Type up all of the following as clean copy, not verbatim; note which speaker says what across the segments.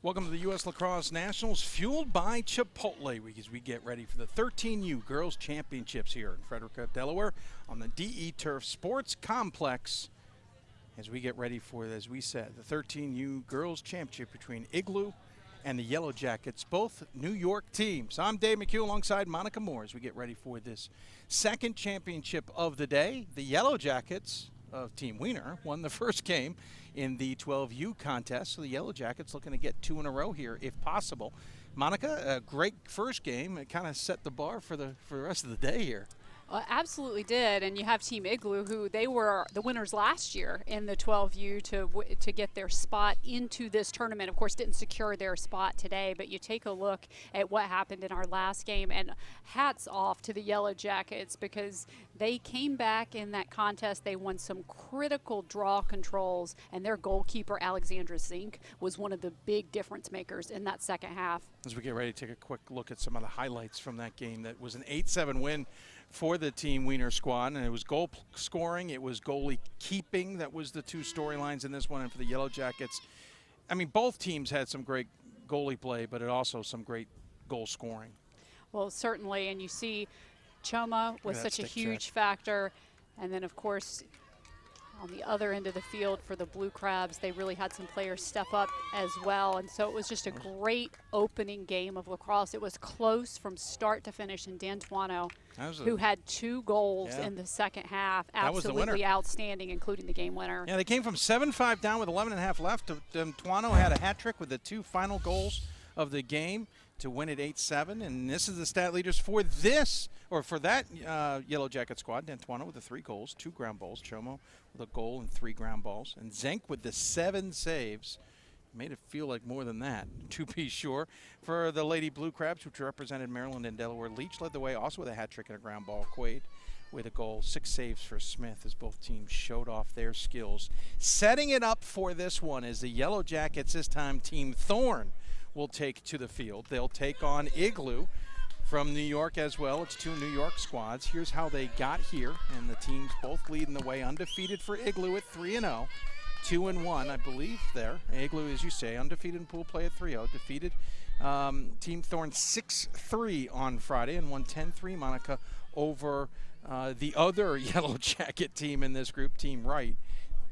Speaker 1: Welcome to the U.S. Lacrosse Nationals, fueled by Chipotle, as we get ready for the 13U Girls Championships here in Frederica, Delaware, on the DE Turf Sports Complex. As we get ready for, as we said, the 13U Girls Championship between Igloo and the Yellow Jackets, both New York teams. I'm Dave McHugh alongside Monica Moore as we get ready for this second championship of the day. The Yellow Jackets of Team Wiener won the first game in the 12U contest, so the Yellow Jackets looking to get two in a row here if possible. Monica, a great first game. It kind of set the bar for the rest of the day here.
Speaker 2: Absolutely did, and you have Team Igloo, who they were the winners last year in the 12U to get their spot into this tournament. Of course, didn't secure their spot today, but you take a look at what happened in our last game, and hats off to the Yellow Jackets because they came back in that contest. They won some critical draw controls, and their goalkeeper, Alexandra Zink, was one of the big difference makers in that second half.
Speaker 1: As we get ready to take a quick look at some of the highlights from that game, that was an 8-7 win for the Team Wiener squad, and it was goal scoring, it was goalie keeping. That was the two storylines in this one. And for the Yellow Jackets, I mean, both teams had some great goalie play, but it also some great goal scoring.
Speaker 2: Well, certainly, and you see Choma was such a huge factor, and then of course on the other end of the field for the Blue Crabs, they really had some players step up as well. And so it was just a great opening game of lacrosse. It was close from start to finish, and D'Antuono, who had 2 goals in the second half, absolutely outstanding, including the game winner.
Speaker 1: Yeah, they came from 7-5 down with 11.5 left. D'Antuono had a hat trick with the 2 final goals of the game to win it 8-7, and this is the stat leaders for this, or for that Yellow Jacket squad. D'Antuono with the 3 goals, 2 ground balls, Chomo with a goal and 3 ground balls, and Zenk with the 7 saves. Made it feel like more than that, to be sure. For the Lady Blue Crabs, which represented Maryland and Delaware, Leach led the way, also with a hat trick and a ground ball. Quaid with a goal, 6 saves for Smith as both teams showed off their skills. Setting it up for this one is the Yellow Jackets, this time Team Thorn will take to the field. They'll take on Igloo from New York as well. It's 2 New York squads. Here's how they got here, and the teams both leading the way. Undefeated for Igloo at 3-0, 2-1, I believe there. Igloo, as you say, undefeated in pool play at 3-0. Defeated Team Thorn 6-3 on Friday and won 10-3, Monica, over the other Yellow Jacket team in this group, Team Wright,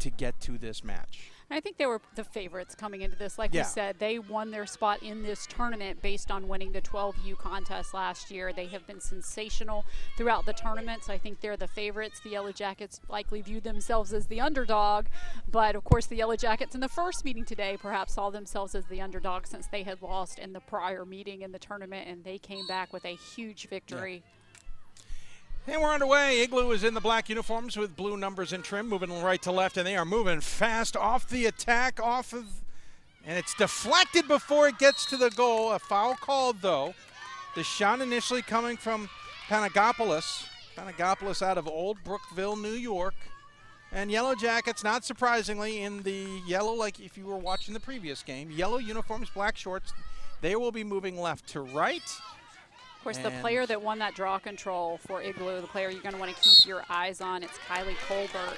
Speaker 1: to get to this match.
Speaker 2: I think they were the favorites coming into this. Like we said, they won their spot in this tournament based on winning the 12U contest last year. They have been sensational throughout the tournament, so I think they're the favorites. The Yellow Jackets likely view themselves as the underdog, but of course the Yellow Jackets in the first meeting today perhaps saw themselves as the underdog since they had lost in the prior meeting in the tournament, and they came back with a huge victory.
Speaker 1: And we're underway. Igloo is in the black uniforms with blue numbers and trim, moving right to left, and they are moving fast off the attack, and it's deflected before it gets to the goal. A foul called, though. The shot initially coming from Panagopoulos out of Old Brookville, New York. And Yellow Jackets, not surprisingly, in the yellow, like if you were watching the previous game, yellow uniforms, black shorts, they will be moving left to right.
Speaker 2: Of course, the player that won that draw control for Igloo, the player you're going to want to keep your eyes on, it's Kylie Colbert,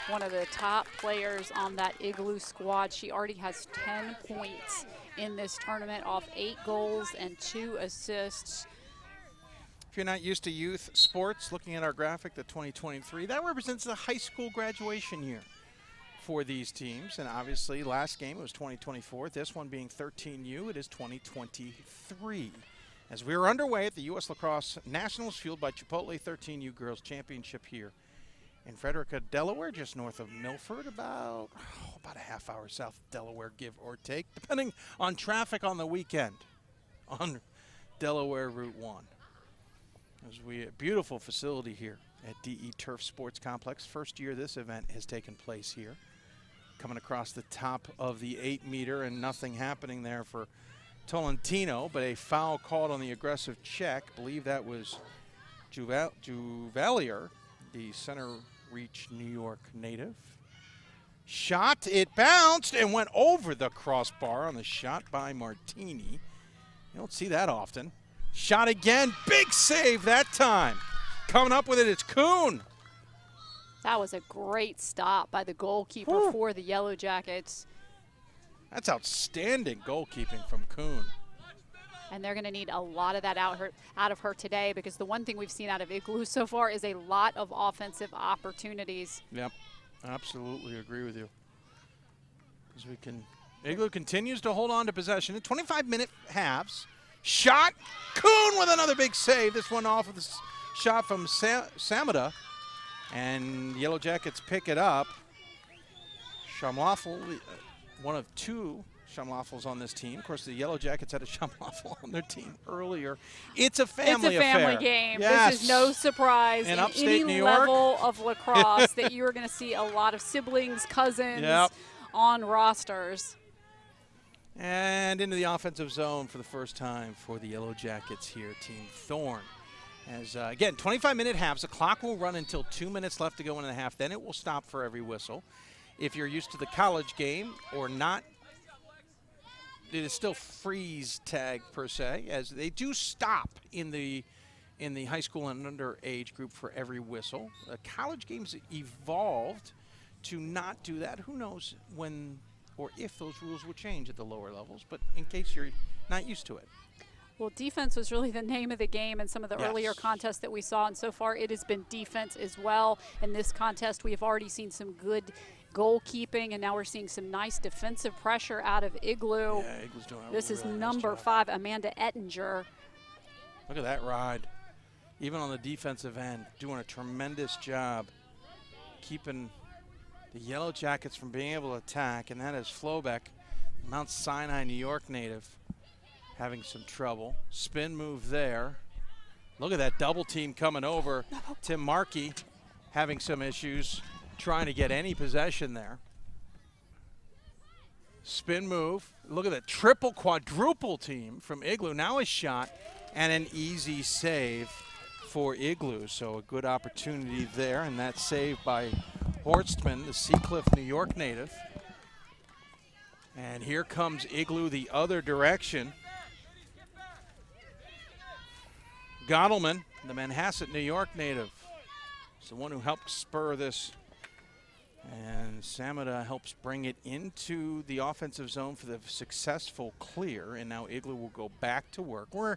Speaker 2: one of the top players on that Igloo squad. She already has 10 points in this tournament off 8 goals and 2 assists.
Speaker 1: If you're not used to youth sports, looking at our graphic, the 2023, that represents the high school graduation year for these teams. And obviously, last game was 2024. This one being 13U, it is 2023. As we are underway at the U.S. Lacrosse Nationals, fueled by Chipotle 13U Girls Championship here in Frederica, Delaware, just north of Milford, about a half hour south of Delaware, give or take, depending on traffic on the weekend on Delaware Route 1. A beautiful facility here at DE Turf Sports Complex. First year this event has taken place here. Coming across the top of the 8-meter, and nothing happening there for Tolentino, but a foul called on the aggressive check. I believe that was Juvalier, the center reach New York native. Shot, it bounced and went over the crossbar on the shot by Martini. You don't see that often. Shot again, big save that time. Coming up with it, it's Kuhn.
Speaker 2: That was a great stop by the goalkeeper for the Yellow Jackets.
Speaker 1: That's outstanding goalkeeping from Kuhn.
Speaker 2: And they're going to need a lot of that out of her today, because the one thing we've seen out of Igloo so far is a lot of offensive opportunities.
Speaker 1: Yep, absolutely agree with you. Igloo continues to hold on to possession. 25-minute halves. Shot. Kuhn with another big save. This one off of the shot from Samada. And Yellow Jackets pick it up. Schamlaffel, one of two Schamlaffels on this team. Of course, the Yellow Jackets had a Schamlaffel on their team earlier. It's a family affair.
Speaker 2: It's a family game.
Speaker 1: Yes.
Speaker 2: This is no surprise
Speaker 1: in
Speaker 2: any
Speaker 1: New York
Speaker 2: level of lacrosse that you are going to see a lot of siblings, cousins on rosters.
Speaker 1: And into the offensive zone for the first time for the Yellow Jackets here, Team Thorne. As, again, 25-minute halves. The clock will run until 2 minutes left to go in the half. Then it will stop for every whistle. If you're used to the college game or not, it is still freeze tag per se, as they do stop in the high school and underage group for every whistle. College games evolved to not do that. Who knows when or if those rules will change at the lower levels, but in case you're not used to it.
Speaker 2: Well, defense was really the name of the game in some of the earlier contests that we saw, and so far it has been defense as well. In this contest, we have already seen some good goalkeeping, and now we're seeing some nice defensive pressure out of Igloo.
Speaker 1: Yeah, Igloo's doing a
Speaker 2: This is
Speaker 1: really
Speaker 2: number
Speaker 1: nice job.
Speaker 2: 5, Amanda Ettinger.
Speaker 1: Look at that ride. Even on the defensive end, doing a tremendous job keeping the Yellow Jackets from being able to attack, and that is Flobeck, Mount Sinai, New York native, having some trouble. Spin move there. Look at that double team coming over. Tim Markey having some issues trying to get any possession there. Spin move. Look at that triple, quadruple team from Igloo. Now a shot and an easy save for Igloo. So a good opportunity there, and that save by Horstman, the Seacliff, New York native. And here comes Igloo the other direction. Gottleman, the Manhasset, New York native, is the one who helped spur this. And Samada helps bring it into the offensive zone for the successful clear. And now Igloo will go back to work. We're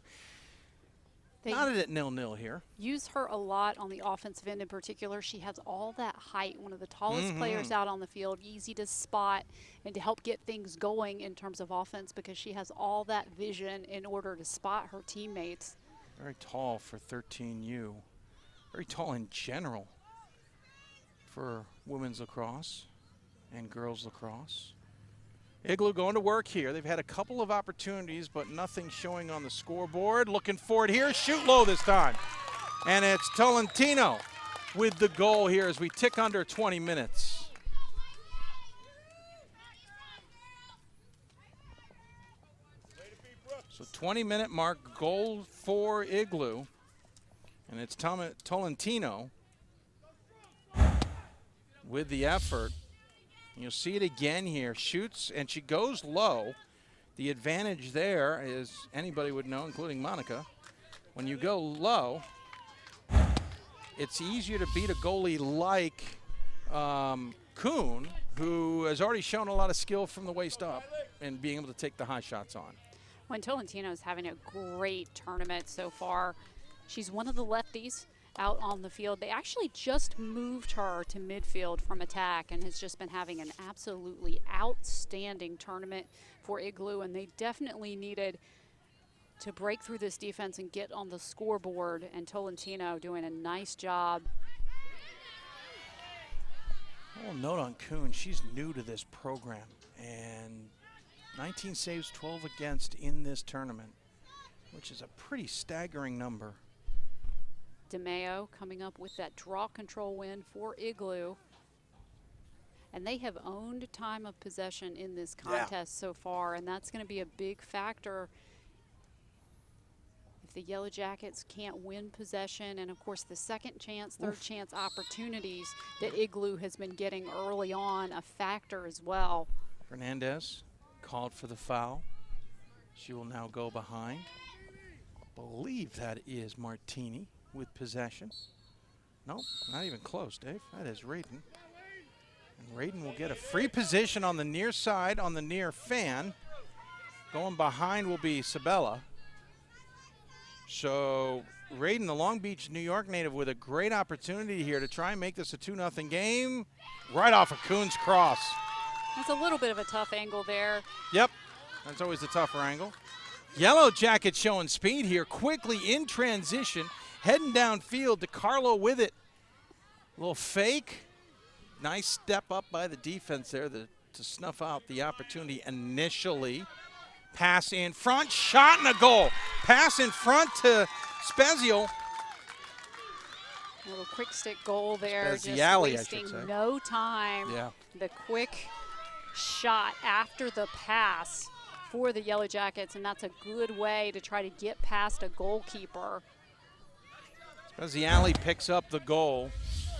Speaker 1: not at 0-0 here.
Speaker 2: Use her a lot on the offensive end in particular. She has all that height, one of the tallest players out on the field, easy to spot and to help get things going in terms of offense, because she has all that vision in order to spot her teammates.
Speaker 1: Very tall for 13U. Very tall in general for women's lacrosse and girls lacrosse. Igloo going to work here. They've had a couple of opportunities, but nothing showing on the scoreboard. Looking for it here. Shoot low this time. And it's Tolentino with the goal here as we tick under 20 minutes. So 20-minute mark, goal for Igloo. And it's Tolentino with the effort. You'll see it again here. Shoots, and she goes low. The advantage there is, anybody would know, including Monica, when you go low, it's easier to beat a goalie like Kuhn, who has already shown a lot of skill from the waist up and being able to take the high shots on.
Speaker 2: When Tolentino is having a great tournament so far. She's one of the lefties out on the field. They actually just moved her to midfield from attack and has just been having an absolutely outstanding tournament for Igloo, and they definitely needed to break through this defense and get on the scoreboard, and Tolentino doing a nice job.
Speaker 1: A little note on Kuhn, she's new to this program, and 19 saves, 12 against in this tournament, which is a pretty staggering number.
Speaker 2: DeMeo coming up with that draw control win for Igloo. And they have owned time of possession in this contest so far, and that's going to be a big factor if the Yellow Jackets can't win possession. And, of course, the second chance, third chance opportunities that Igloo has been getting early on, a factor as well.
Speaker 1: Fernandez called for the foul. She will now go behind. I believe that is Martini with possession. Nope, not even close, Dave. That is Radin. Radin will get a free position on the near side, on the near fan. Going behind will be Sabella. So Radin, the Long Beach, New York native, with a great opportunity here to try and make this a 2-0 game. Right off of Kuhn's cross.
Speaker 2: That's a little bit of a tough angle there.
Speaker 1: Yep, that's always a tougher angle. Yellow Jackets showing speed here, quickly in transition, heading downfield to Carlo with it. A little fake. Nice step up by the defense there to snuff out the opportunity initially. Pass in front, shot and a goal. Pass in front to Spezio.
Speaker 2: A little quick stick goal there,
Speaker 1: Speziale,
Speaker 2: just
Speaker 1: I should
Speaker 2: wasting
Speaker 1: say.
Speaker 2: no time.
Speaker 1: Yeah.
Speaker 2: The quick shot after the pass for the Yellow Jackets, and that's a good way to try to get past a goalkeeper.
Speaker 1: Speziale picks up the goal.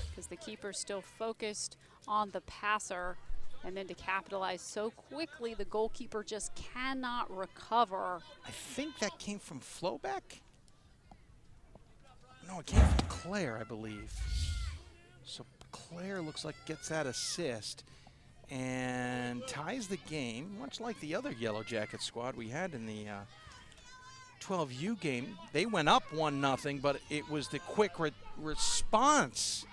Speaker 2: Because the keeper's still focused on the passer, and then to capitalize so quickly, the goalkeeper just cannot recover.
Speaker 1: I think that came from Flowback. No, it came from Claire, I believe. So Claire looks like gets that assist and ties the game, much like the other Yellow Jacket squad we had in the 12U game. They went up 1-0, but it was the quick response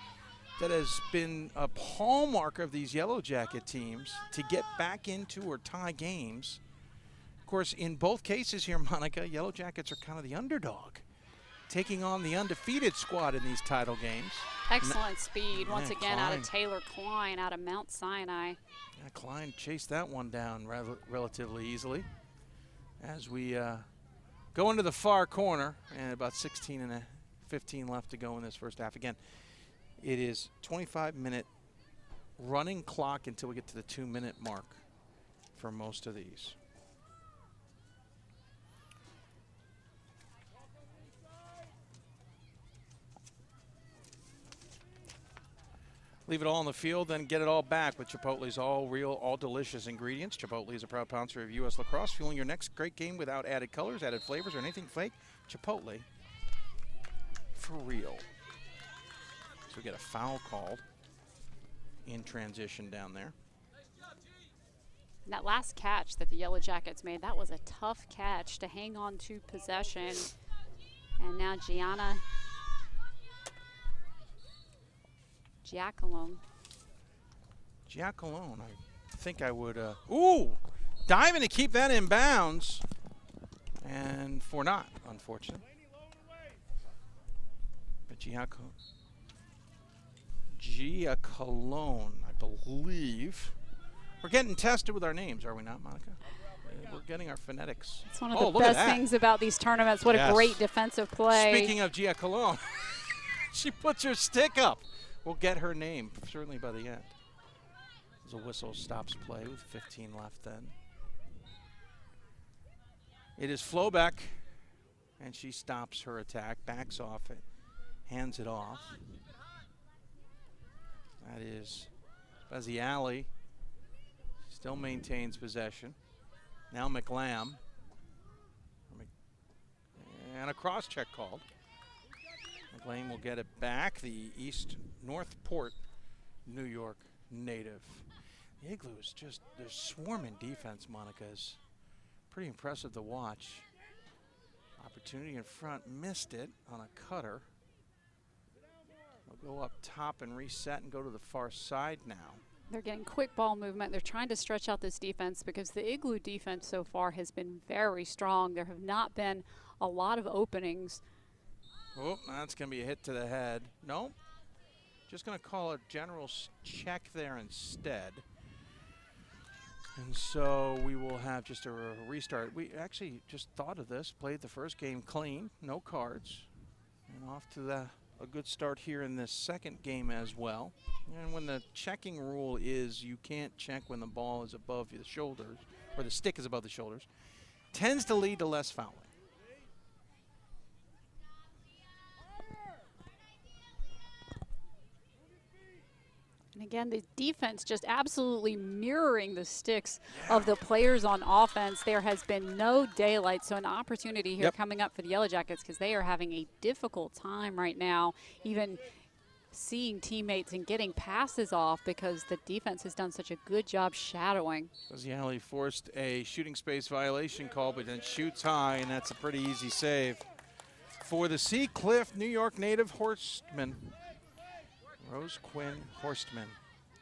Speaker 1: that has been a hallmark of these Yellow Jacket teams to get back into or tie games. Of course, in both cases here, Monica, Yellow Jackets are kind of the underdog, taking on the undefeated squad in these title games.
Speaker 2: Excellent speed once again out of
Speaker 1: Klein.
Speaker 2: Taylor Klein out of Mount Sinai.
Speaker 1: Yeah, Klein chased that one down relatively easily. As we go into the far corner, and about 15 left to go in this first half. Again, it is 25-minute running clock until we get to the 2-minute mark for most of these. Leave it all on the field, then get it all back with Chipotle's all real, all delicious ingredients. Chipotle is a proud sponsor of USLacrosse, fueling your next great game without added colors, added flavors, or anything fake. Chipotle, for real. So we get a foul called in transition down there.
Speaker 2: And that last catch that the Yellow Jackets made, that was a tough catch to hang on to possession. And now Giacalone.
Speaker 1: Giacalone, I think I would, ooh, diving to keep that in bounds. And for not, unfortunately. But Giacalone, I believe. We're getting tested with our names, are we not, Monica? We're getting our phonetics.
Speaker 2: It's one of the best things about these tournaments. What a great defensive play.
Speaker 1: Speaking of Giacalone, she puts her stick up. We'll get her name, certainly by the end. As a whistle stops play with 15 left then. It is Flowback, and she stops her attack, backs off it, hands it off. That is Speziale. Still maintains possession. Now McLam. And a cross check called. McLean will get it back. The East Northport, New York native. The Igloo is just, they're swarming defense, Monica. Is pretty impressive to watch. Opportunity in front, missed it on a cutter. They'll go up top and reset and go to the far side now.
Speaker 2: They're getting quick ball movement. They're trying to stretch out this defense because the Igloo defense so far has been very strong. There have not been a lot of openings.
Speaker 1: Oh, that's going to be a hit to the head. No, just going to call a general check there instead. And so we will have just a restart. We actually just thought of this, played the first game clean, no cards, and off to a good start here in this second game as well. And when the checking rule is you can't check when the ball is above the shoulders, or the stick is above the shoulders, tends to lead to less fouling.
Speaker 2: And again, the defense just absolutely mirroring the sticks of the players on offense. There has been no daylight, so an opportunity here coming up for the Yellow Jackets because they are having a difficult time right now, even seeing teammates and getting passes off because the defense has done such a good job shadowing.
Speaker 1: Alley forced a shooting space violation call, but then shoots high, and that's a pretty easy save. For the Sea Cliff New York native Horstman, Rose Quinn Horstman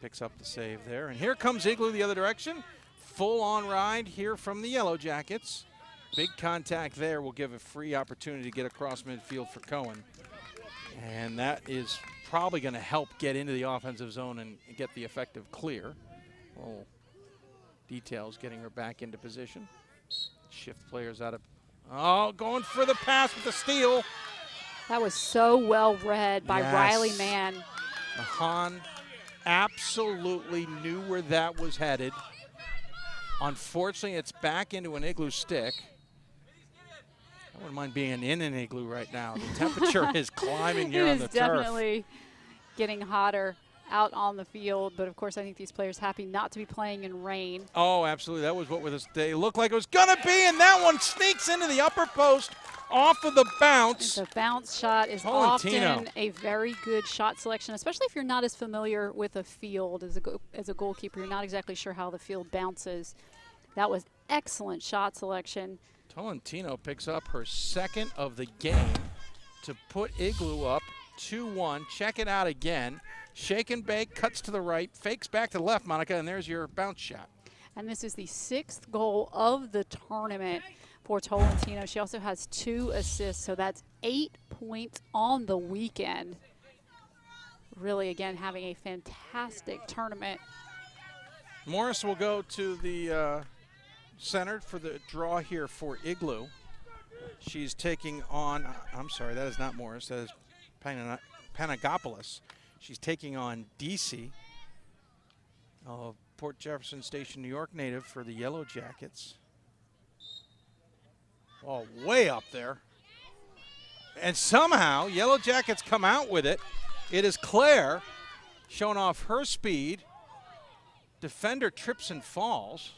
Speaker 1: picks up the save there. And here comes Igloo the other direction. Full on ride here from the Yellow Jackets. Big contact there will give a free opportunity to get across midfield for Cohen. And that is probably going to help get into the offensive zone and get the effective clear. Little details getting her back into position. Shift players out of, oh, going for the pass with the steal.
Speaker 2: That was so well read by Riley Mann.
Speaker 1: Mahan absolutely knew where that was headed. Unfortunately, it's back into an Igloo stick. I wouldn't mind being in an Igloo right now. The temperature is climbing here on the turf.
Speaker 2: It is definitely getting hotter out on the field, but of course I think these players happy not to be playing in rain.
Speaker 1: Oh, absolutely. That was what they looked like it was going to be, and that one sneaks into the upper post off of the bounce.
Speaker 2: The bounce shot is often a very good shot selection, especially if you're not as familiar with a field as a goalkeeper. You're not exactly sure how the field bounces. That was excellent shot selection.
Speaker 1: Tolentino picks up her second of the game to put Igloo up 2-1. Check it out again. Shake and bake, cuts to the right, fakes back to the left, Monica, and there's your bounce shot.
Speaker 2: And this is the 6th goal of the tournament for Tolentino. She also has 2 assists, so that's 8 points on the weekend. Really, again, having a fantastic tournament.
Speaker 1: Morris will go to the center for the draw here for Igloo. She's taking on, I'm sorry, that is not Morris, that is Panagopoulos. She's taking on DC, Port Jefferson Station, New York native for the Yellow Jackets. Oh, way up there. And somehow, Yellow Jackets come out with it. It is Claire showing off her speed. Defender trips and falls.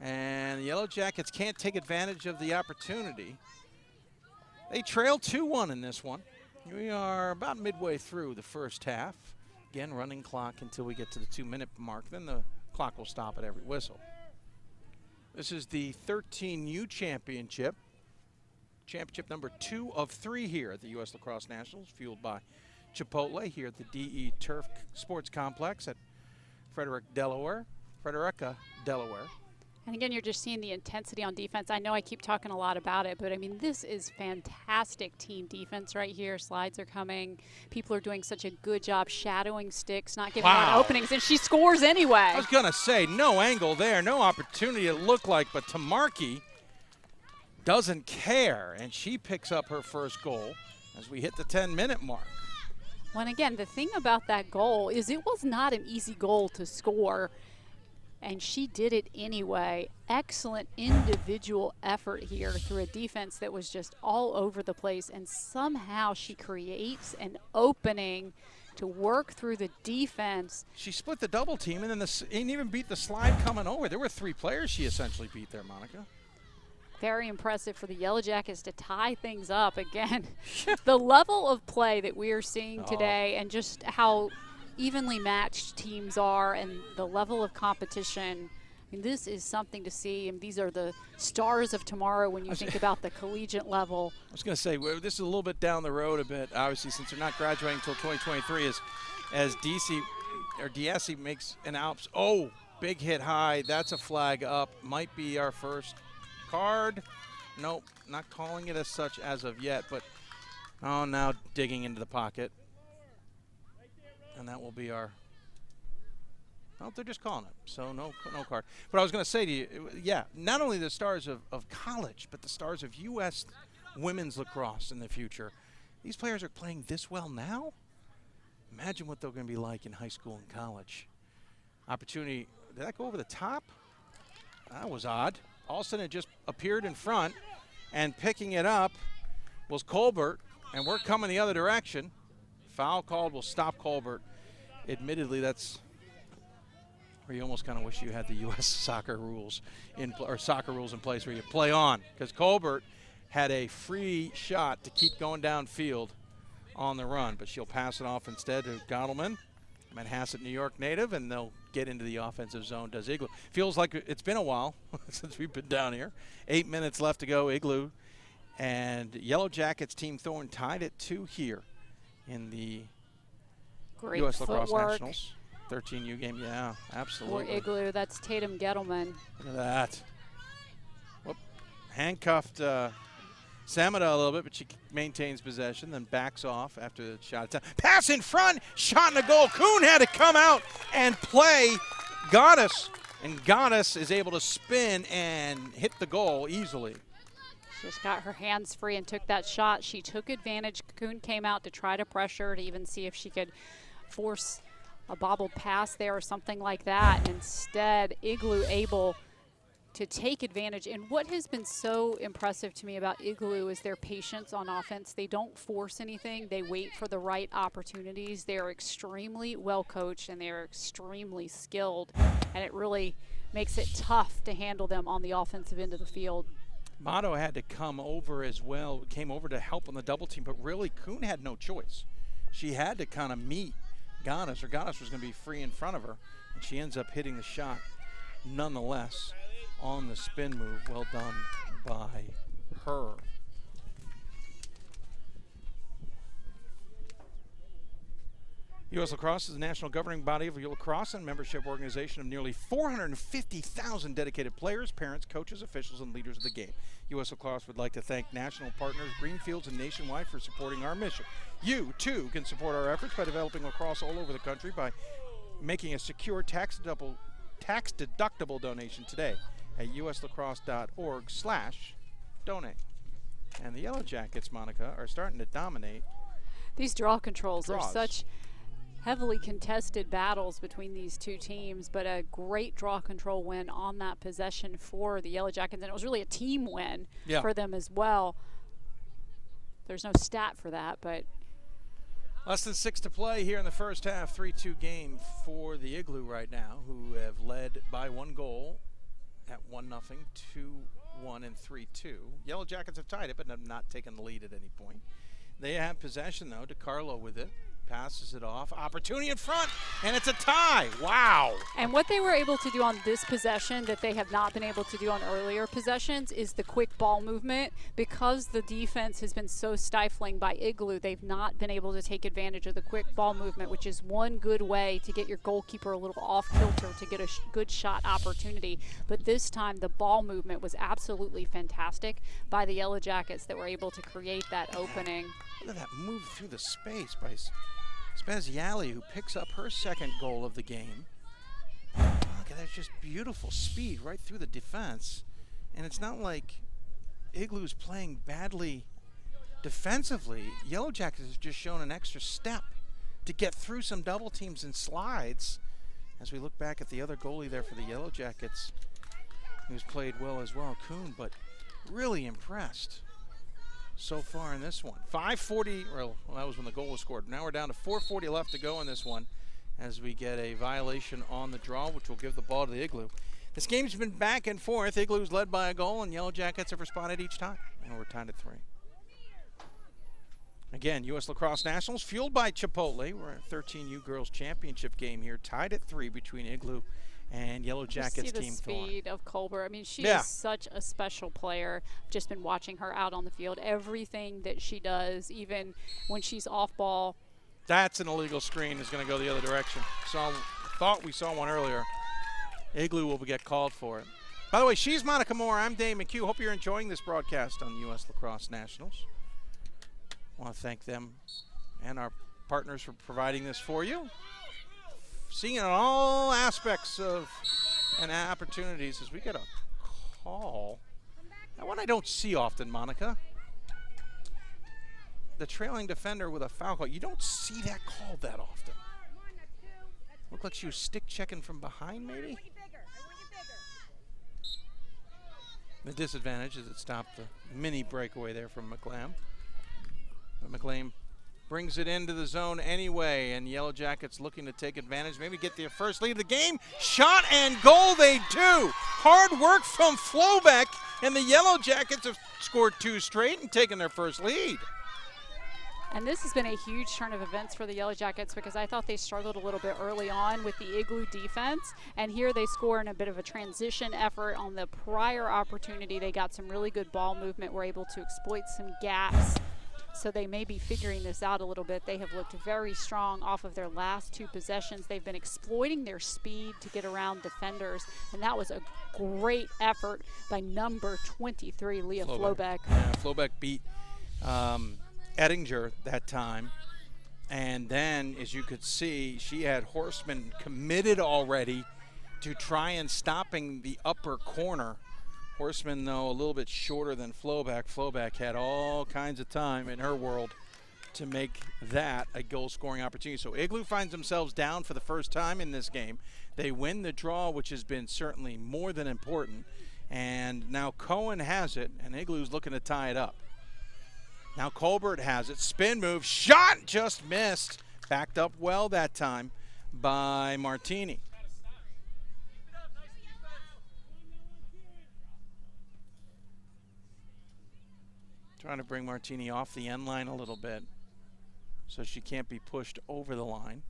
Speaker 1: And the Yellow Jackets can't take advantage of the opportunity. They trail 2-1 in this one. We are about midway through the first half. Again, running clock until we get to the 2-minute mark. Then the clock will stop at every whistle. This is the 13U Championship. Championship number 2 of 3 here at the U.S. Lacrosse Nationals, fueled by Chipotle here at the DE Turf Sports Complex at Frederica, Delaware.
Speaker 2: And again, you're just seeing the intensity on defense. I know I keep talking a lot about it, but I mean, this is fantastic team defense right here. Slides are coming. People are doing such a good job shadowing sticks, not giving out openings, and she scores anyway.
Speaker 1: I was going to say, no angle there, no opportunity it looked like, but Tamarki doesn't care, and she picks up her first goal as we hit the 10-minute mark.
Speaker 2: Well, and again, the thing about that goal is it was not an easy goal to score, and she did it anyway. Excellent individual effort here through a defense that was just all over the place, and somehow she creates an opening to work through the defense.
Speaker 1: She split the double team and then and even beat the slide coming over. There were 3 players she essentially beat there, Monica.
Speaker 2: Very impressive for the Yellow Jackets to tie things up again. The level of play that we are seeing today and just how evenly matched teams are and the level of competition, I mean, this is something to see, and these are the stars of tomorrow when you think about the collegiate level.
Speaker 1: I was going to say, this is a little bit down the road a bit, obviously, since they're not graduating until 2023 as DSC makes an Alps. Oh, big hit high. That's a flag up. Might be our first card. Nope, not calling it as such as of yet, but now digging into the pocket. And that will be our, they're just calling it, so no card. But I was going to say to you, yeah, not only the stars of college, but the stars of U.S. women's lacrosse in the future. These players are playing this well now? Imagine what they're going to be like in high school and college. Opportunity, did that go over the top? That was odd. Alston had just appeared in front, and picking it up was Colbert, and we're coming the other direction. Foul called will stop Colbert. Admittedly, that's where you almost kind of wish you had the U.S. soccer rules in place where you play on, because Colbert had a free shot to keep going downfield. on the run, but she'll pass it off instead to Gottleman. Manhasset, New York native, and they'll get into the offensive zone, does Igloo. Feels like it's been a while since we've been down here. 8 minutes left to go, Igloo. And Yellow Jackets Team Thorne tied at 2 here in the
Speaker 2: Great
Speaker 1: U.S. Lacrosse
Speaker 2: footwork.
Speaker 1: Nationals 13U game. Yeah, absolutely.
Speaker 2: For Igloo, that's Tatum Gettleman.
Speaker 1: Look at that. Whoop. Handcuffed Samada a little bit, but she maintains possession, then backs off after the shot. Pass in front, shot in the goal. Kuhn had to come out and play Goddess, and Goddess is able to spin and hit the goal easily.
Speaker 2: Just got her hands free and took that shot. She took advantage. Kuhn came out to try to pressure to even see if she could force a bobbled pass there or something like that. Instead, Igloo able to take advantage. And what has been so impressive to me about Igloo is their patience on offense. They don't force anything. They wait for the right opportunities. They are extremely well coached and they are extremely skilled. And it really makes it tough to handle them on the offensive end of the field.
Speaker 1: Motto had to come over as well, came over to help on the double team, but really Kuhn had no choice. She had to kind of meet Goddess, or Goddess was going to be free in front of her, and she ends up hitting the shot nonetheless on the spin move. Well done by her. U.S. Lacrosse is the national governing body of lacrosse and membership organization of nearly 450,000 dedicated players, parents, coaches, officials, and leaders of the game. U.S. Lacrosse would like to thank national partners Greenfields and Nationwide for supporting our mission. You, too, can support our efforts by developing lacrosse all over the country by making a secure tax-deductible donation today at uslacrosse.org/donate. And the Yellow Jackets, Monica, are starting to dominate.
Speaker 2: These draw controls are
Speaker 1: Draws.
Speaker 2: such heavily contested battles between these two teams, but a great draw control win on that possession for the Yellow Jackets, and it was really a team win for them as well. There's no stat for that, but
Speaker 1: Less than 6 to play here in the first half. 3-2 game for the Igloo right now, who have led by 1 goal at 1-0, 2-1, and 3-2. Yellow Jackets have tied it, but have not taken the lead at any point. They have possession, though. DiCarlo with it. Passes it off. Opportunity in front, and it's a tie. Wow.
Speaker 2: And what they were able to do on this possession that they have not been able to do on earlier possessions is the quick ball movement. Because the defense has been so stifling by Igloo, they've not been able to take advantage of the quick ball movement, which is one good way to get your goalkeeper a little off kilter to get a good shot opportunity. But this time the ball movement was absolutely fantastic by the Yellow Jackets that were able to create that opening.
Speaker 1: Look at that move through the space by Speziali, who picks up her 2nd goal of the game. Look at that, just beautiful speed right through the defense. And it's not like Igloo's playing badly defensively. Yellow Jackets has just shown an extra step to get through some double teams and slides. As we look back at the other goalie there for the Yellow Jackets, who's played well as well, Kuhn, but really impressed so far in this one. 5:40, well, that was when the goal was scored. Now we're down to 4:40 left to go in this one as we get a violation on the draw, which will give the ball to the Igloo. This game's been back and forth. Igloo's led by a goal, and Yellow Jackets have responded each time. And we're tied at 3. Again, U.S. Lacrosse Nationals, fueled by Chipotle. We're at 13U Girls Championship game here, tied at 3 between Igloo and Yellow Jackets Team Thorne.
Speaker 2: See the speed of Colbert. I mean, she is such a special player. Just been watching her out on the field. Everything that she does, even when she's off ball.
Speaker 1: That's an illegal screen. Is going to go the other direction. Thought we saw one earlier. Igloo will get called for it. By the way, she's Monica Moore. I'm Dave McHugh. Hope you're enjoying this broadcast on U.S. Lacrosse Nationals. I want to thank them and our partners for providing this for you. Seeing it in all aspects of and opportunities as we get a call. That one I don't see often, Monica. The trailing defender with a foul call. You don't see that called that often. Looked like she was stick checking from behind, maybe. The disadvantage is it stopped the mini breakaway there from McLean. But McLean brings it into the zone anyway, and Yellow Jackets looking to take advantage, maybe get their first lead of the game. Shot and goal, they do. Hard work from Flobeck, and the Yellow Jackets have scored 2 straight and taken their first lead.
Speaker 2: And this has been a huge turn of events for the Yellow Jackets because I thought they struggled a little bit early on with the Igloo defense. And here they score in a bit of a transition effort. On the prior opportunity, they got some really good ball movement, were able to exploit some gaps. So they may be figuring this out a little bit. They have looked very strong off of their last 2 possessions. They've been exploiting their speed to get around defenders, and that was a great effort by number 23, Leah Flobeck.
Speaker 1: Yeah, Flobeck beat Ettinger that time. And then, as you could see, she had Horseman committed already to try and stopping the upper corner. Horseman, though, a little bit shorter than Flobeck. Flobeck had all kinds of time in her world to make that a goal-scoring opportunity. So Igloo finds themselves down for the first time in this game. They win the draw, which has been certainly more than important. And now Cohen has it, and Igloo's looking to tie it up. Now Colbert has it. Spin move. Shot! Just missed. Backed up well that time by Martini. Trying to bring Martini off the end line a little bit so she can't be pushed over the line.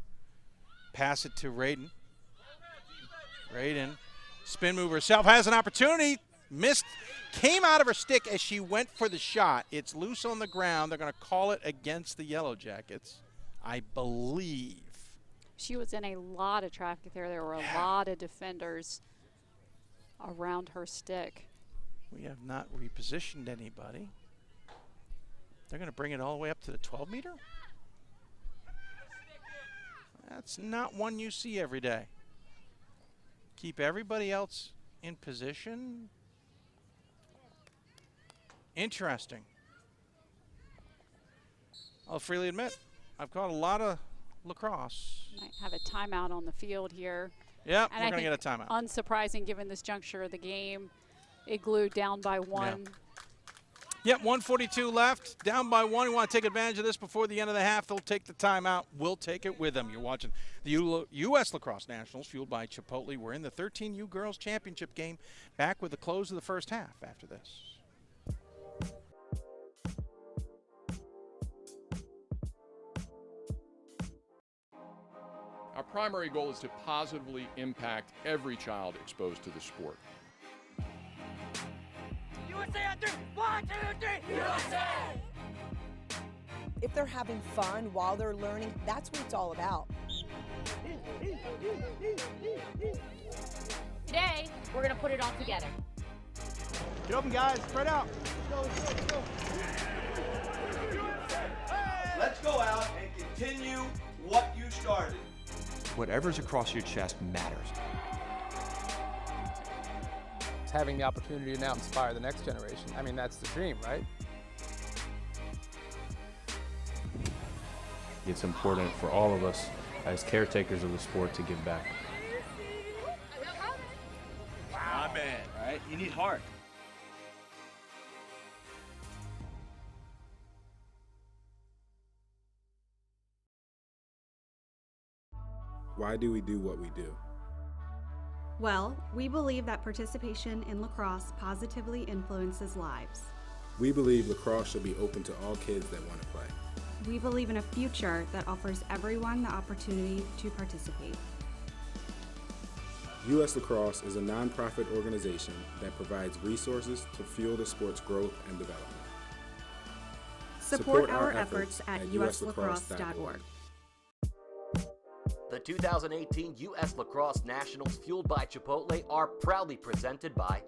Speaker 1: Pass it to Raiden. Raiden, spin move herself, has an opportunity. Missed, came out of her stick as she went for the shot. It's loose on the ground. They're going to call it against the Yellow Jackets, I believe.
Speaker 2: She was in a lot of traffic there. There were a lot of defenders around her stick.
Speaker 1: We have not repositioned anybody. They're going to bring it all the way up to the 12-meter? That's not one you see every day. Keep everybody else in position. Interesting. I'll freely admit, I've caught a lot of lacrosse.
Speaker 2: Might have a timeout on the field here.
Speaker 1: Yep,
Speaker 2: And
Speaker 1: we're going to get a timeout.
Speaker 2: Unsurprising given this juncture of the game. Igloo down by 1.
Speaker 1: Yeah. Yep, 1:42 left, down by 1. We want to take advantage of this before the end of the half. They'll take the timeout. We'll take it with them. You're watching the U.S. Lacrosse Nationals, fueled by Chipotle. We're in the 13U Girls Championship game, back with the close of the first half after this.
Speaker 3: Our primary goal is to positively impact every child exposed to the sport.
Speaker 4: USA on 3! 1, 2, 3! USA!
Speaker 5: If they're having fun while they're learning, that's what it's all about.
Speaker 6: Today, we're gonna put it all together.
Speaker 7: Get open, guys. Spread out.
Speaker 8: Let's go out and continue what you started.
Speaker 9: Whatever's across your chest matters.
Speaker 7: Having the opportunity to now inspire the next generation. I mean, that's the dream, right?
Speaker 10: It's important for all of us as caretakers of the sport to give back.
Speaker 8: My man, right? You need heart.
Speaker 11: Why do we do what we do?
Speaker 12: Well, we believe that participation in lacrosse positively influences lives.
Speaker 11: We believe lacrosse should be open to all kids that want to play.
Speaker 12: We believe in a future that offers everyone the opportunity to participate.
Speaker 11: USLacrosse is a nonprofit organization that provides resources to fuel the sport's growth and development.
Speaker 12: Support our efforts at uslacrosse.org.
Speaker 13: The 2018 U.S. Lacrosse Nationals, fueled by Chipotle, are proudly presented by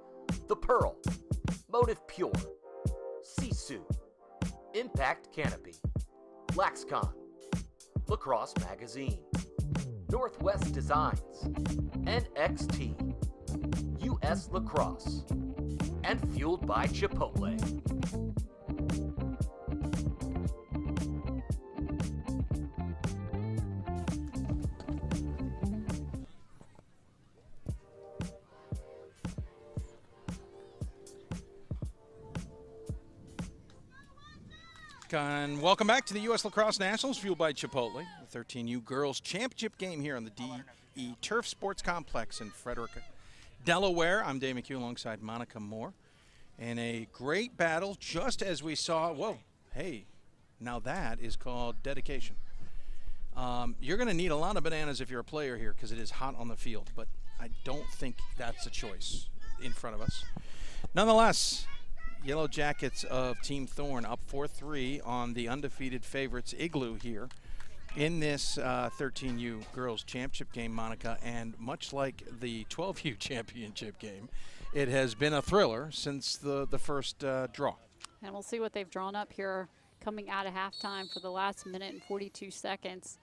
Speaker 13: The Pearl, Motive Pure, Sisu, Impact Canopy, LaxCon, Lacrosse Magazine, Northwest Designs, NXT, U.S. Lacrosse, and fueled by Chipotle.
Speaker 1: And welcome back to the U.S. Lacrosse Nationals, fueled by Chipotle. The 13U Girls Championship game here on the DE Turf Sports Complex in Frederica, Delaware. I'm Dave McHugh alongside Monica Moore. And a great battle, just as we saw. Whoa, hey, Now that is called dedication. You're going to need a lot of bananas if you're a player here because it is hot on the field, but I don't think that's a choice in front of us. Nonetheless, Yellow Jackets of Team Thorne up 4-3 on the undefeated favorites Igloo here in this 13U Girls Championship game, Monica. And much like the 12U Championship game, it has been a thriller since the first draw.
Speaker 2: And we'll see what they've drawn up here coming out of halftime for the last minute and 42 seconds.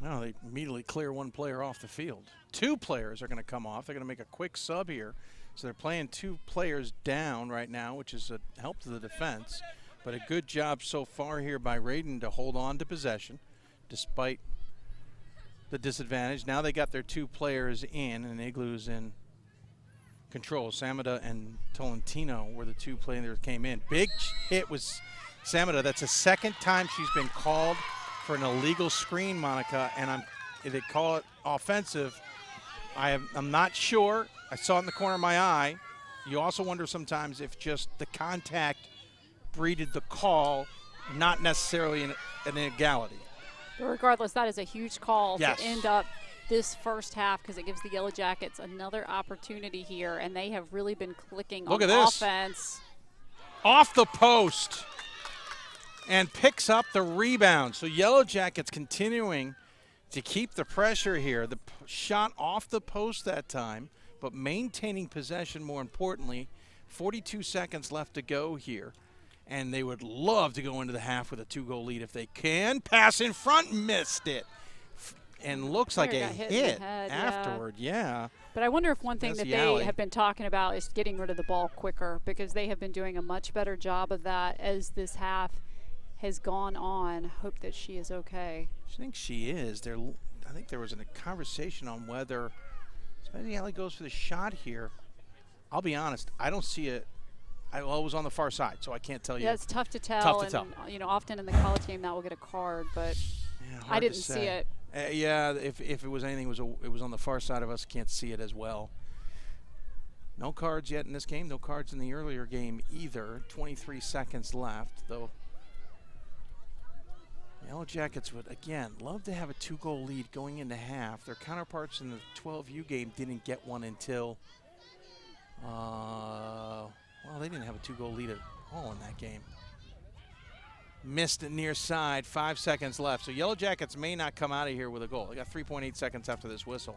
Speaker 1: Well, they immediately clear one player off the field. Two players are going to come off. They're going to make a quick sub here. So they're playing two players down right now, which is a help to the defense. But a good job so far here by Raiden to hold on to possession despite the disadvantage. Now they got their two players in, and Igloo's in control. Samada and Tolentino were the two players that came in. Big hit was Samada. That's the second time she's been called for an illegal screen, Monica, and they call it offensive. I'm not sure. I saw it in the corner of my eye. You also wonder sometimes if just the contact breeded the call, not necessarily an illegality.
Speaker 2: Regardless, that is a huge call
Speaker 1: yes.
Speaker 2: to end up this first half because it gives the Yellow Jackets another opportunity here, and they have really been clicking
Speaker 1: Look
Speaker 2: on
Speaker 1: at this.
Speaker 2: offense.
Speaker 1: Off the post and picks up the rebound. So Yellow Jackets continuing to keep the pressure here. The shot off the post that time, but maintaining possession more importantly. 42 seconds left to go here. And they would love to go into the half with a 2-goal lead if they can. Pass in front, missed it. And looks like a hit afterward, yeah.
Speaker 2: But I wonder if one thing that they
Speaker 1: alley.
Speaker 2: have been talking about is getting rid of the ball quicker because they have been doing a much better job of that as this half has gone on. Hope that she is okay.
Speaker 1: I think she is. I think there was a conversation on whether Smitty Alley goes for the shot here. I'll be honest, I don't see it. I was on the far side, so I can't tell you.
Speaker 2: Yeah, it's tough to tell.
Speaker 1: Tough to tell.
Speaker 2: You know, often in the college game that will get a card, but
Speaker 1: yeah,
Speaker 2: I didn't see it.
Speaker 1: Yeah, if it was anything, it was on the far side of us. Can't see it as well. No cards yet in this game. No cards in the earlier game either. 23 seconds left, though. Yellow Jackets would, again, love to have a 2-goal lead going into half. Their counterparts in the 12U game didn't get one until, well, they didn't have a 2-goal lead at all in that game. Missed it near side, 5 seconds left. So Yellow Jackets may not come out of here with a goal. They got 3.8 seconds after this whistle.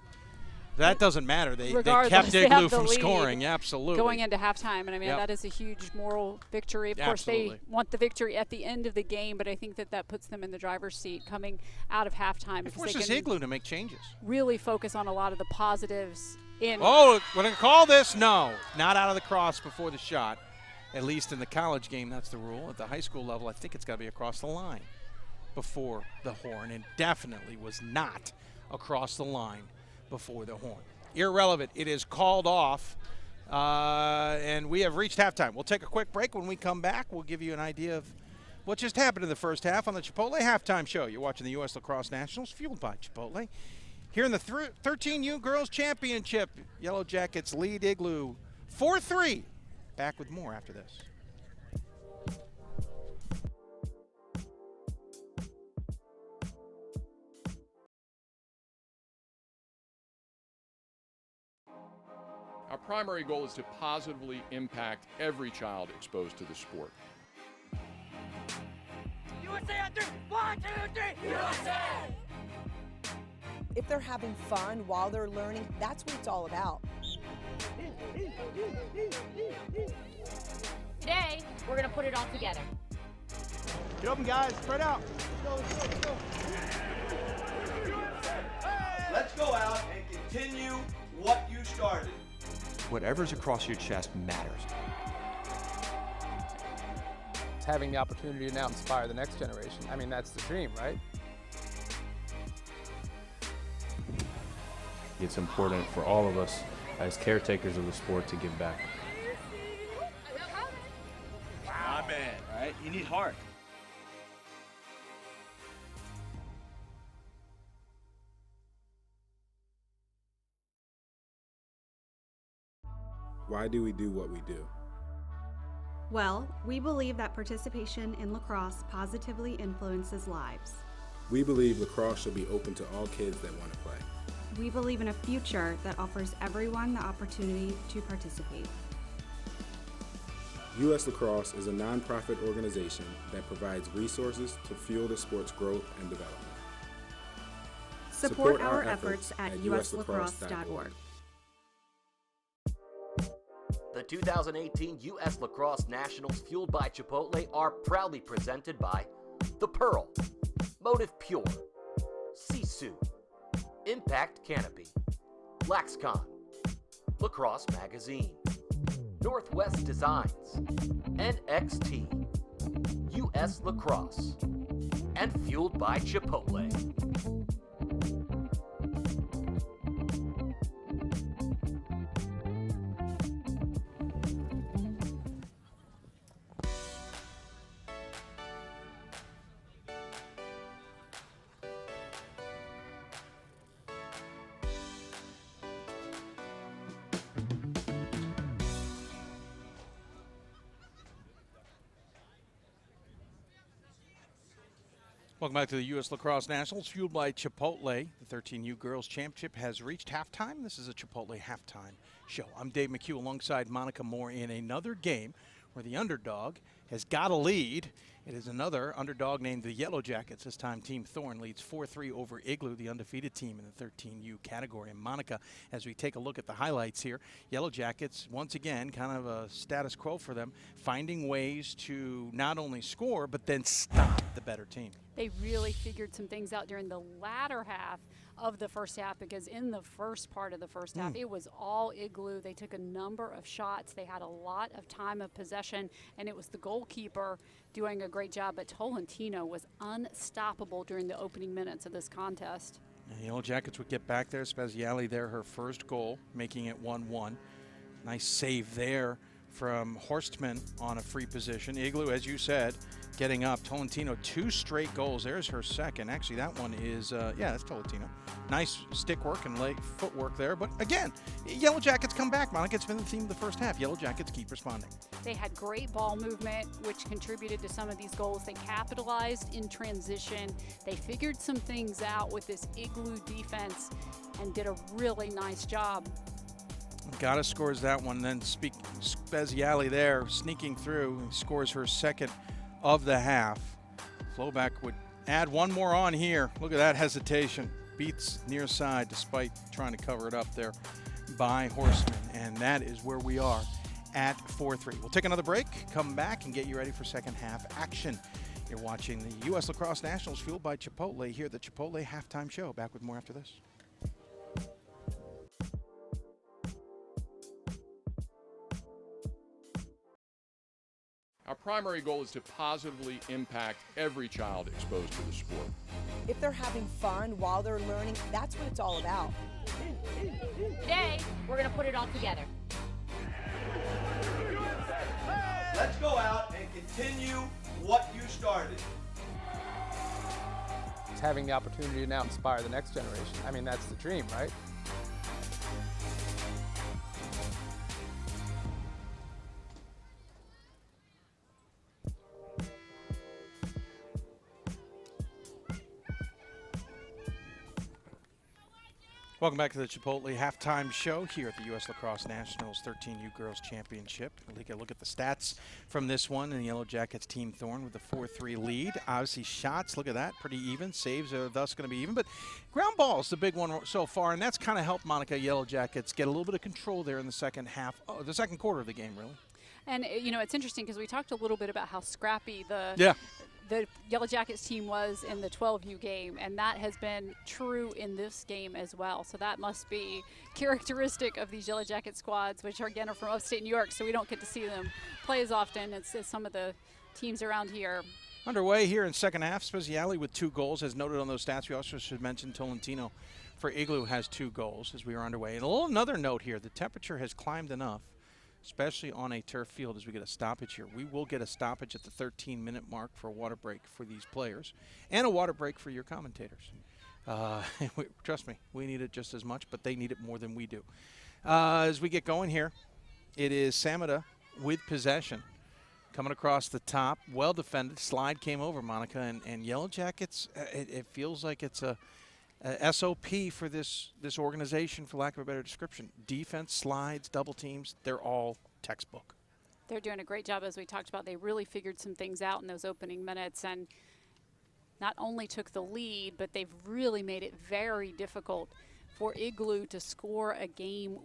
Speaker 1: That doesn't matter. They kept Igloo from scoring, absolutely.
Speaker 2: Going into halftime, and I mean, that is a huge moral victory. Of course, they want the victory at the end of the game, but I think that puts them in the driver's seat coming out of halftime.
Speaker 1: It forces Igloo to make changes.
Speaker 2: Really focus on a lot of the positives.
Speaker 1: Oh, we're going to call this? No, not out of the cross before the shot. At least in the college game, that's the rule. At the high school level, I think it's got to be across the line before the horn, and definitely was not across the line before the horn. Irrelevant. It is called off, and we have reached halftime. We'll take a quick break. When we come back, we'll give you an idea of what just happened in the first half on the Chipotle Halftime Show. You're watching the U.S. Lacrosse Nationals, fueled by Chipotle. Here in the 13U Girls Championship, Yellow Jackets lead Igloo 4-3. Back with more after this.
Speaker 3: Our primary goal is to positively impact every child exposed to the sport.
Speaker 4: USA on 3! 1, 2, 3! USA!
Speaker 5: If they're having fun while they're learning, that's what it's all about.
Speaker 6: Today, we're going to put it all together.
Speaker 8: Get open, guys. Spread out. Let's go. Let's go out and continue what you started.
Speaker 9: Whatever's across your chest matters.
Speaker 7: It's having the opportunity to now inspire the next generation. I mean, that's the dream, right?
Speaker 10: It's important for all of us as caretakers of the sport to give back.
Speaker 8: Not bad, all right? You need heart.
Speaker 11: Why do we do what we do?
Speaker 12: Well, we believe that participation in lacrosse positively influences lives.
Speaker 11: We believe lacrosse should be open to all kids that want to play.
Speaker 12: We believe in a future that offers everyone the opportunity to participate.
Speaker 11: USLacrosse is a nonprofit organization that provides resources to fuel the sport's growth and development.
Speaker 12: Support our efforts at uslacrosse.org.
Speaker 13: The 2018 US Lacrosse Nationals, fueled by Chipotle, are proudly presented by The Pearl, Motive Pure, Sisu, Impact Canopy, LaxCon, Lacrosse Magazine, Northwest Designs, NXT, US Lacrosse, and fueled by Chipotle.
Speaker 1: Welcome back to the U.S. Lacrosse Nationals, fueled by Chipotle. The 13U Girls Championship has reached halftime. This is a Chipotle halftime show. I'm Dave McHugh alongside Monica Moore in another game where the underdog has got a lead. It is another underdog named the Yellow Jackets. This time Team Thorne leads 4-3 over Igloo, the undefeated team in the 13U category. And Monica, as we take a look at the highlights here, Yellow Jackets, once again, kind of a status quo for them, finding ways to not only score, but then stop the better team.
Speaker 2: They really figured some things out during the latter half of the first half, because in the first part of the first half, it was all Igloo. They took a number of shots. They had a lot of time of possession, and it was the goalkeeper doing a great job. But Tolentino was unstoppable during the opening minutes of this contest.
Speaker 1: And the Yellow Jackets would get back there. Speziali there, her first goal, making it 1-1. Nice save there from Horstman on a free position. Igloo, as you said, getting up. Tolentino, 2 straight goals. There's her second. Actually, that one is, yeah, that's Tolentino. Nice stick work and leg footwork there. But again, Yellow Jackets come back. Monica, it's been the theme of the first half. Yellow Jackets keep responding.
Speaker 2: They had great ball movement, which contributed to some of these goals. They capitalized in transition. They figured some things out with this Igloo defense and did a really nice job.
Speaker 1: Gotta scores that one. Then Speziali there, sneaking through, scores her second of the half. Flowback would add one more on here. Look at that hesitation. Beats near side despite trying to cover it up there by Horstman. And that is where we are at 4-3. We'll take another break, come back, and get you ready for second half action. You're watching the U.S. Lacrosse Nationals, fueled by Chipotle, here at the Chipotle Halftime Show. Back with more after this.
Speaker 3: Our primary goal is to positively impact every child exposed to the sport.
Speaker 5: If they're having fun while they're learning, that's what it's all about.
Speaker 6: Today, we're going to put it all together.
Speaker 8: Let's go out and continue what you started.
Speaker 7: It's having the opportunity to now inspire the next generation. I mean, that's the dream, right?
Speaker 1: Welcome back to the Chipotle Halftime Show here at the U.S. Lacrosse Nationals 13U Girls Championship. We'll take a look at the stats from this one, and the Yellow Jackets Team Thorne with a 4-3 lead. Obviously shots, look at that, pretty even. Saves are thus going to be even, but ground ball is the big one so far, and that's kind of helped Monica Yellow Jackets get a little bit of control there in the second half, the second quarter of the game, really.
Speaker 2: And, you know, it's interesting because we talked a little bit about how scrappy the Yellow Jackets team was in the 12U game, and that has been true in this game as well. So that must be characteristic of these Yellow Jacket squads, which are, again, are from upstate New York, so we don't get to see them play as often as some of the teams around here.
Speaker 1: Underway here in second half, Speziali with 2 goals, as noted on those stats. We also should mention Tolentino for Igloo has 2 goals as we are underway. And another note here, the temperature has climbed enough, especially on a turf field, as we get a stoppage here. We will get a stoppage at the 13-minute mark for a water break for these players and a water break for your commentators. Trust me, we need it just as much, but they need it more than we do. As we get going here, it is Samada with possession. Coming across the top, well defended. Slide came over, Monica, and Yellow Jackets, it feels like it's a SOP for this organization, for lack of a better description. Defense, slides, double teams, they're all textbook.
Speaker 2: They're doing a great job, as we talked about. They really figured some things out in those opening minutes and not only took the lead, but they've really made it very difficult for Igloo to score a game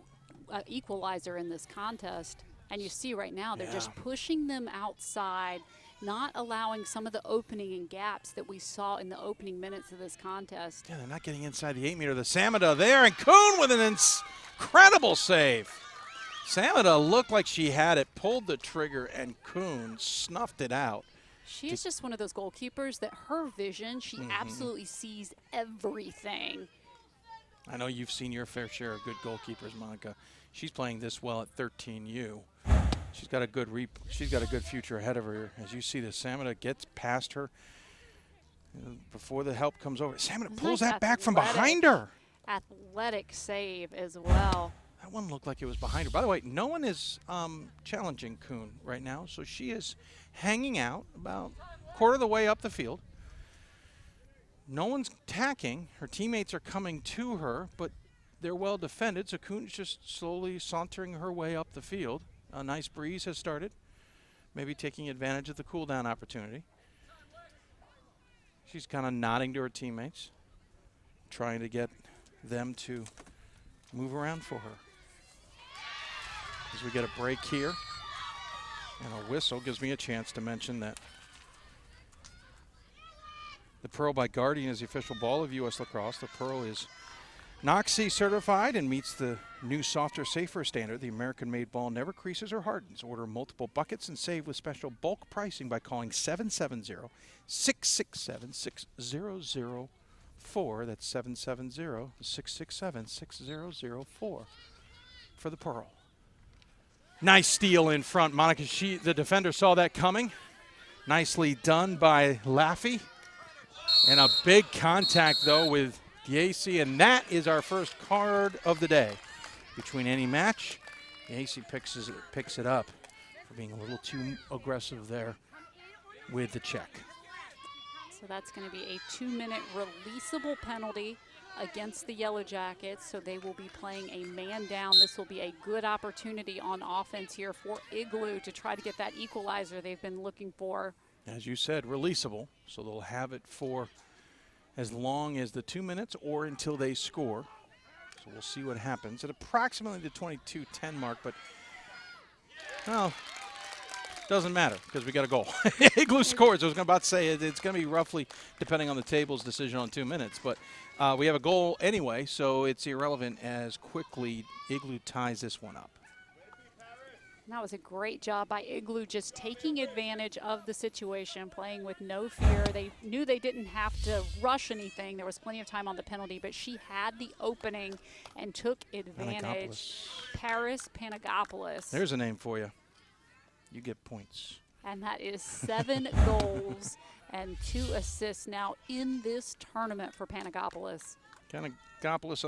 Speaker 2: equalizer in this contest. And you see right now they're just pushing them outside, not allowing some of the opening and gaps that we saw in the opening minutes of this contest.
Speaker 1: Yeah, they're not getting inside the 8-meter. The Samada there, and Kuhn with an incredible save. Samada looked like she had it, pulled the trigger, and Kuhn snuffed it out.
Speaker 2: She is just one of those goalkeepers that her vision, she absolutely sees everything.
Speaker 1: I know you've seen your fair share of good goalkeepers, Monica. She's playing this well at 13U. She's got a good future ahead of her. As you see, the Samada gets past her before the help comes over. Samada pulls that back from behind her.
Speaker 2: Athletic save as well.
Speaker 1: That one looked like it was behind her. By the way, no one is challenging Kuhn right now, so she is hanging out about a quarter of the way up the field. No one's attacking. Her teammates are coming to her, but they're well defended, so Kuhn's just slowly sauntering her way up the field. A nice breeze has started, maybe taking advantage of the cool-down opportunity. She's kind of nodding to her teammates, trying to get them to move around for her. As we get a break here, and a whistle gives me a chance to mention that the Pearl by Guardian is the official ball of U.S. Lacrosse. The Pearl is NOC certified and meets the new softer, safer standard. The American-made ball never creases or hardens. Order multiple buckets and save with special bulk pricing by calling 770-667-6004. That's 770-667-6004 for the Pearl. Nice steal in front, Monica. The defender saw that coming. Nicely done by Laffey. And a big contact, though, with the AC, and that is our first card of the day. Between any match, the AC picks it up for being a little too aggressive there with the check.
Speaker 2: So that's going to be a 2-minute releasable penalty against the Yellow Jackets, so they will be playing a man down. This will be a good opportunity on offense here for Igloo to try to get that equalizer they've been looking for.
Speaker 1: As you said, releasable, so they'll have it for as long as the 2 minutes or until they score. So we'll see what happens at approximately the 22:10 mark, but, well, doesn't matter because we got a goal. Igloo scores. I was about to say it's going to be roughly, depending on the table's decision, on 2 minutes, but we have a goal anyway, so it's irrelevant as quickly Igloo ties this one up.
Speaker 2: And that was a great job by Igloo, just taking advantage of the situation, playing with no fear. They knew they didn't have to rush anything. There was plenty of time on the penalty, but she had the opening and took advantage. Paris Panagopoulos.
Speaker 1: There's a name for you. You get points.
Speaker 2: And that is 7 goals and 2 assists now in this tournament for Panagopoulos.
Speaker 1: Panagopoulos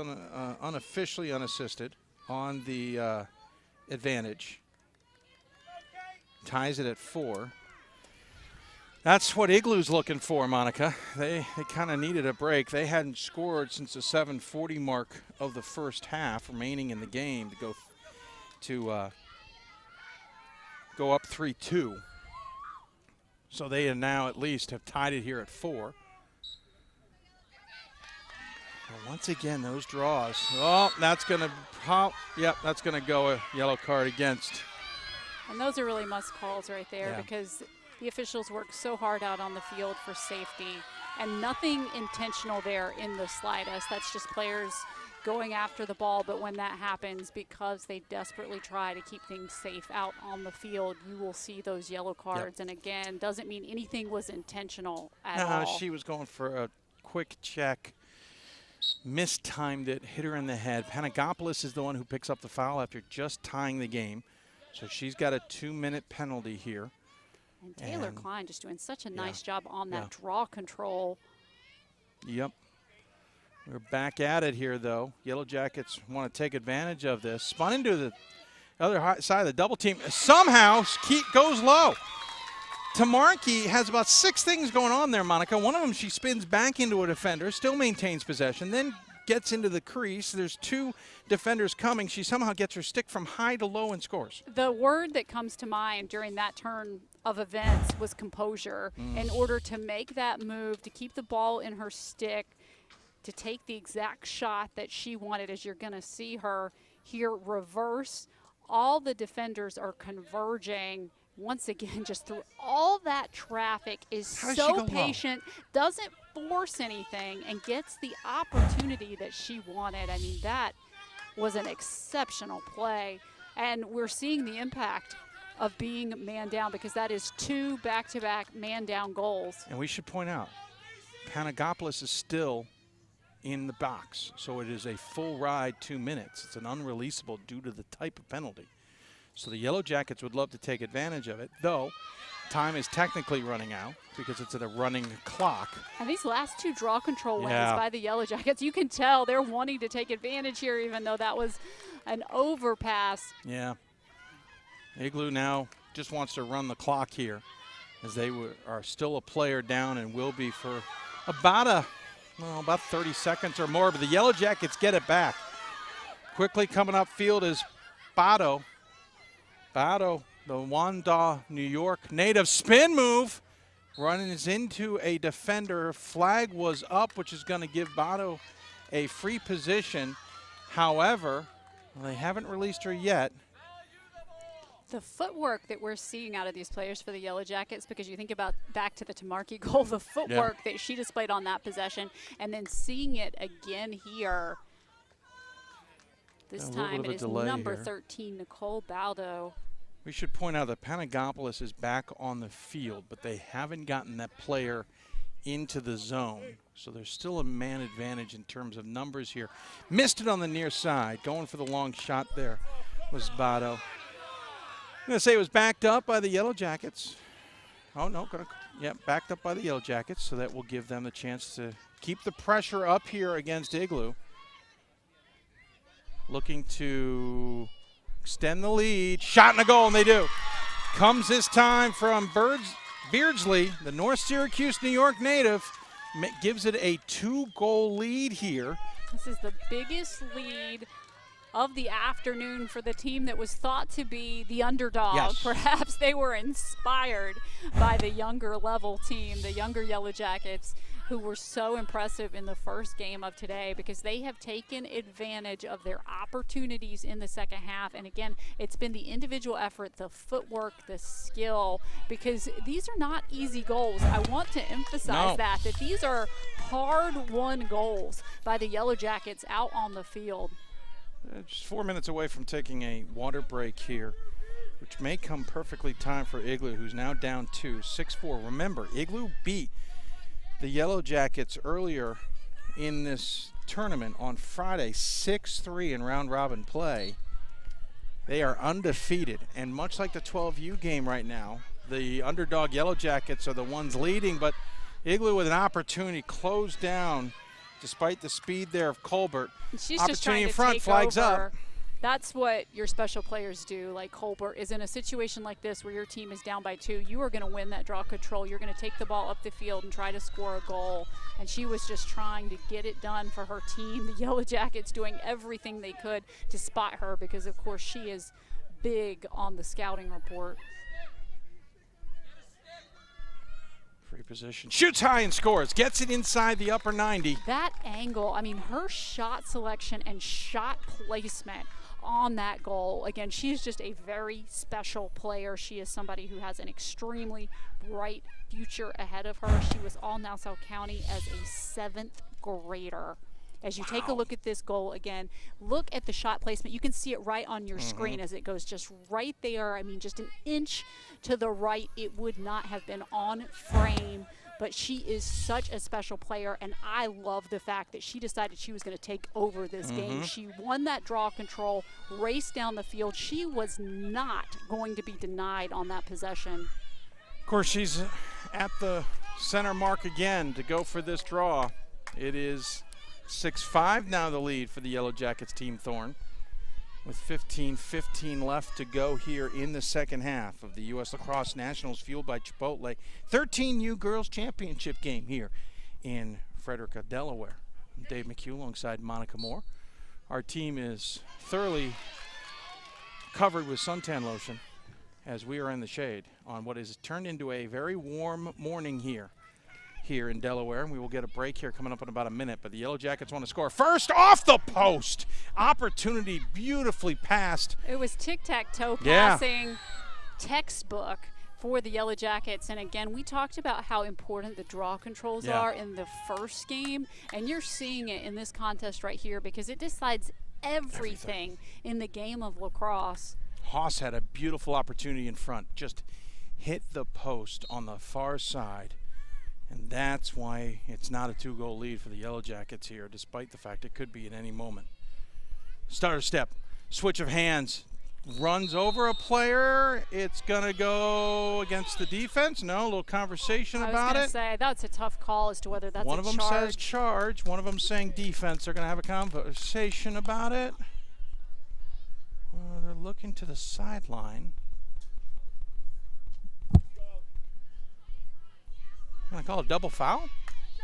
Speaker 1: unofficially unassisted on the advantage. Ties it at 4. That's what Igloo's looking for, Monica. They kind of needed a break. They hadn't scored since the 7:40 mark of the first half remaining in the game to go up 3-2. So they now at least have tied it here at 4. And once again, those draws. Oh, that's going to that's going to go a yellow card against.
Speaker 2: And those are really must calls right there because the officials work so hard out on the field for safety, and nothing intentional there in the slightest. That's just players going after the ball, but when that happens, because they desperately try to keep things safe out on the field, you will see those yellow cards. And again, doesn't mean anything was intentional at all.
Speaker 1: She was going for a quick check, mistimed it, hit her in the head. Panagopoulos is the one who picks up the foul after just tying the game. So she's got a 2-minute penalty here.
Speaker 2: And Taylor Klein just doing such a nice job on that draw control.
Speaker 1: Yep. We're back at it here, though. Yellow Jackets want to take advantage of this. Spun into the other side of the double team. Somehow, Keat goes low. Tamarki has about 6 things going on there, Monica. One of them, she spins back into a defender, still maintains possession, then gets into the crease. There's 2 defenders coming. She somehow gets her stick from high to low and scores.
Speaker 2: The word that comes to mind during that turn of events was composure. In order to make that move, to keep the ball in her stick, to take the exact shot that she wanted, as you're going to see her here reverse. All the defenders are converging once again just through all that traffic, is so patient, doesn't force anything, and gets the opportunity that she wanted. I mean, that was an exceptional play, and we're seeing the impact of being man down, because that is 2 back-to-back man down goals.
Speaker 1: And we should point out, Panagopoulos is still in the box, so it is a full ride 2 minutes. It's an unreleasable due to the type of penalty. So the Yellow Jackets would love to take advantage of it, though time is technically running out because it's at a running clock.
Speaker 2: And these last 2 draw control wins by the Yellow Jackets, you can tell they're wanting to take advantage here, even though that was an overpass.
Speaker 1: Yeah. Igloo now just wants to run the clock here, as they are still a player down and will be for about 30 seconds or more, but the Yellow Jackets get it back. Quickly coming up field is Bado. Bado, the Wanda, New York native, spin move, runs into a defender. Flag was up, which is going to give Bado a free position. However, they haven't released her yet.
Speaker 2: The footwork that we're seeing out of these players for the Yellow Jackets, because you think about back to the Tamarki goal, the footwork that she displayed on that possession, and then seeing it again here. This time it is number 13, Nicole Baldo.
Speaker 1: We should point out that Panagopoulos is back on the field, but they haven't gotten that player into the zone. So there's still a man advantage in terms of numbers here. Missed it on the near side. Going for the long shot there was Bado. I'm going to say it was backed up by the Yellow Jackets. Oh, no, backed up by the Yellow Jackets, so that will give them the chance to keep the pressure up here against Igloo. Looking to extend the lead. Shot and a goal, and they do. Comes this time from Beardsley, the North Syracuse, New York native. Gives it a 2-goal lead here.
Speaker 2: This is the biggest lead of the afternoon for the team that was thought to be the underdog.
Speaker 1: Yes.
Speaker 2: Perhaps they were inspired by the younger level team, the younger Yellow Jackets, who were so impressive in the first game of today, because they have taken advantage of their opportunities in the second half. And again, it's been the individual effort, the footwork, the skill, because these are not easy goals. I want to emphasize that these are hard-won goals by the Yellow Jackets out on the field.
Speaker 1: Just 4 minutes away from taking a water break here, which may come perfectly timed for Igloo, who's now down 6-4. Remember, Igloo beat the Yellow Jackets earlier in this tournament on Friday, 6-3 in round-robin play. They are undefeated, and much like the 12U game right now, the underdog Yellow Jackets are the ones leading, but Igloo with an opportunity closed down despite the speed there of Colbert.
Speaker 2: She's
Speaker 1: opportunity
Speaker 2: just trying
Speaker 1: in
Speaker 2: to
Speaker 1: front,
Speaker 2: take
Speaker 1: flags
Speaker 2: over.
Speaker 1: up.
Speaker 2: That's what your special players do, like Colbert, is in a situation like this where your team is down by 2, you are going to win that draw control. You're going to take the ball up the field and try to score a goal. And she was just trying to get it done for her team. The Yellow Jackets doing everything they could to spot her, because, of course, she is big on the scouting report.
Speaker 1: Free position. Shoots high and scores. Gets it inside the upper 90.
Speaker 2: That angle, I mean, her shot selection and shot placement on that goal. Again, she's just a very special player. She is somebody who has an extremely bright future ahead of her. She was all Nassau County as a 7th grader. As you take a look at this goal again, look at the shot placement. You can see it right on your screen as it goes just right there. I mean, just an inch to the right. It would not have been on frame, but she is such a special player, and I love the fact that she decided she was going to take over this game. She won that draw control, raced down the field. She was not going to be denied on that possession.
Speaker 1: Of course, she's at the center mark again to go for this draw. It is 6-5 now, the lead for the Yellow Jackets team, Thorne. with 15 left to go here in the second half of the U.S. Lacrosse Nationals fueled by Chipotle 13U Girls Championship game here in Frederica, Delaware. I'm Dave McHugh alongside Monica Moore. Our team is thoroughly covered with suntan lotion as we are in the shade on what is turned into a very warm morning here in Delaware. We will get a break here coming up in about a minute, but the Yellow Jackets want to score. First off the post. Opportunity beautifully passed.
Speaker 2: It was tic-tac-toe passing, textbook for the Yellow Jackets. And again, we talked about how important the draw controls are in the first game, and you're seeing it in this contest right here because it decides everything in the game of lacrosse.
Speaker 1: Haas had a beautiful opportunity in front, just hit the post on the far side. And that's why it's not a 2-goal lead for the Yellow Jackets here, despite the fact it could be at any moment. Starter step, switch of hands, runs over a player. It's going to go against the defense. No, a little conversation about it.
Speaker 2: I was going to say, that's a tough call as to whether that's
Speaker 1: one of them says charge, one of them saying defense. They're going to have a conversation about it. Well, they're looking to the sideline. I call it double foul.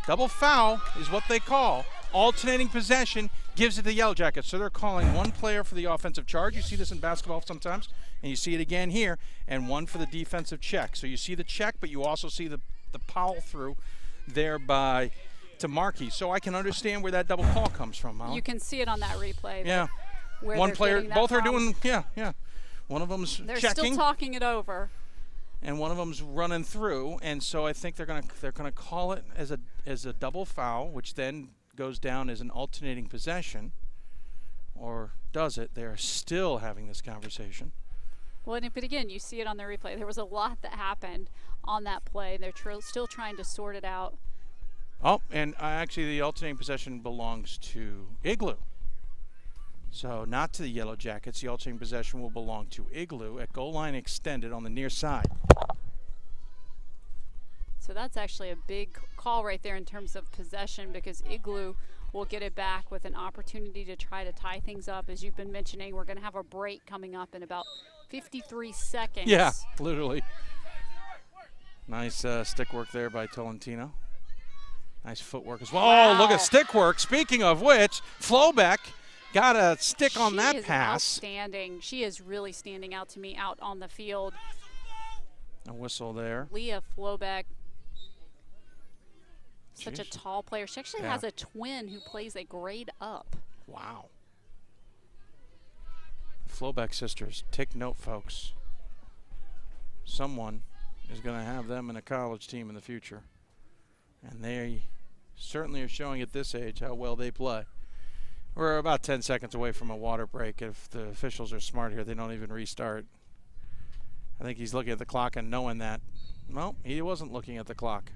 Speaker 1: Double foul is what they call. Alternating possession gives it to the Yellow Jackets. So they're calling one player for the offensive charge. You see this in basketball sometimes, and you see it again here, and one for the defensive check. So you see the check, but you also see the follow through there by to Markey. So I can understand where that double call comes from, Molly.
Speaker 2: You can see it on that replay.
Speaker 1: Yeah. One player, both are doing, yeah. One of them's
Speaker 2: they're
Speaker 1: checking.
Speaker 2: Still talking it over.
Speaker 1: And one of them's running through, and so I think they're gonna call it as a double foul, which then goes down as an alternating possession, or does it? They are still having this conversation.
Speaker 2: Well, but again, you see it on the replay. There was a lot that happened on that play. They're still trying to sort it out.
Speaker 1: Oh, and actually the alternating possession belongs to Igloo. So not to the Yellow Jackets. The alternating possession will belong to Igloo at goal line extended on the near side.
Speaker 2: So that's actually a big call right there in terms of possession because Igloo will get it back with an opportunity to try to tie things up. As you've been mentioning, we're going to have a break coming up in about 53 seconds.
Speaker 1: Yeah, literally. Nice stick work there by Tolentino. Nice footwork as well. Wow. Oh, look at stick work. Speaking of which, Flobeck got a stick on that pass.
Speaker 2: Outstanding. She is really standing out to me out on the field.
Speaker 1: A whistle there.
Speaker 2: Leah Flobeck, such a tall player. She actually has a twin who plays a grade up.
Speaker 1: Wow. Flobeck sisters, take note, folks. Someone is going to have them in a college team in the future. And they certainly are showing at this age how well they play. We're about 10 seconds away from a water break. If the officials are smart here, they don't even restart. I think he's looking at the clock and knowing that. Well, he wasn't looking at the clock.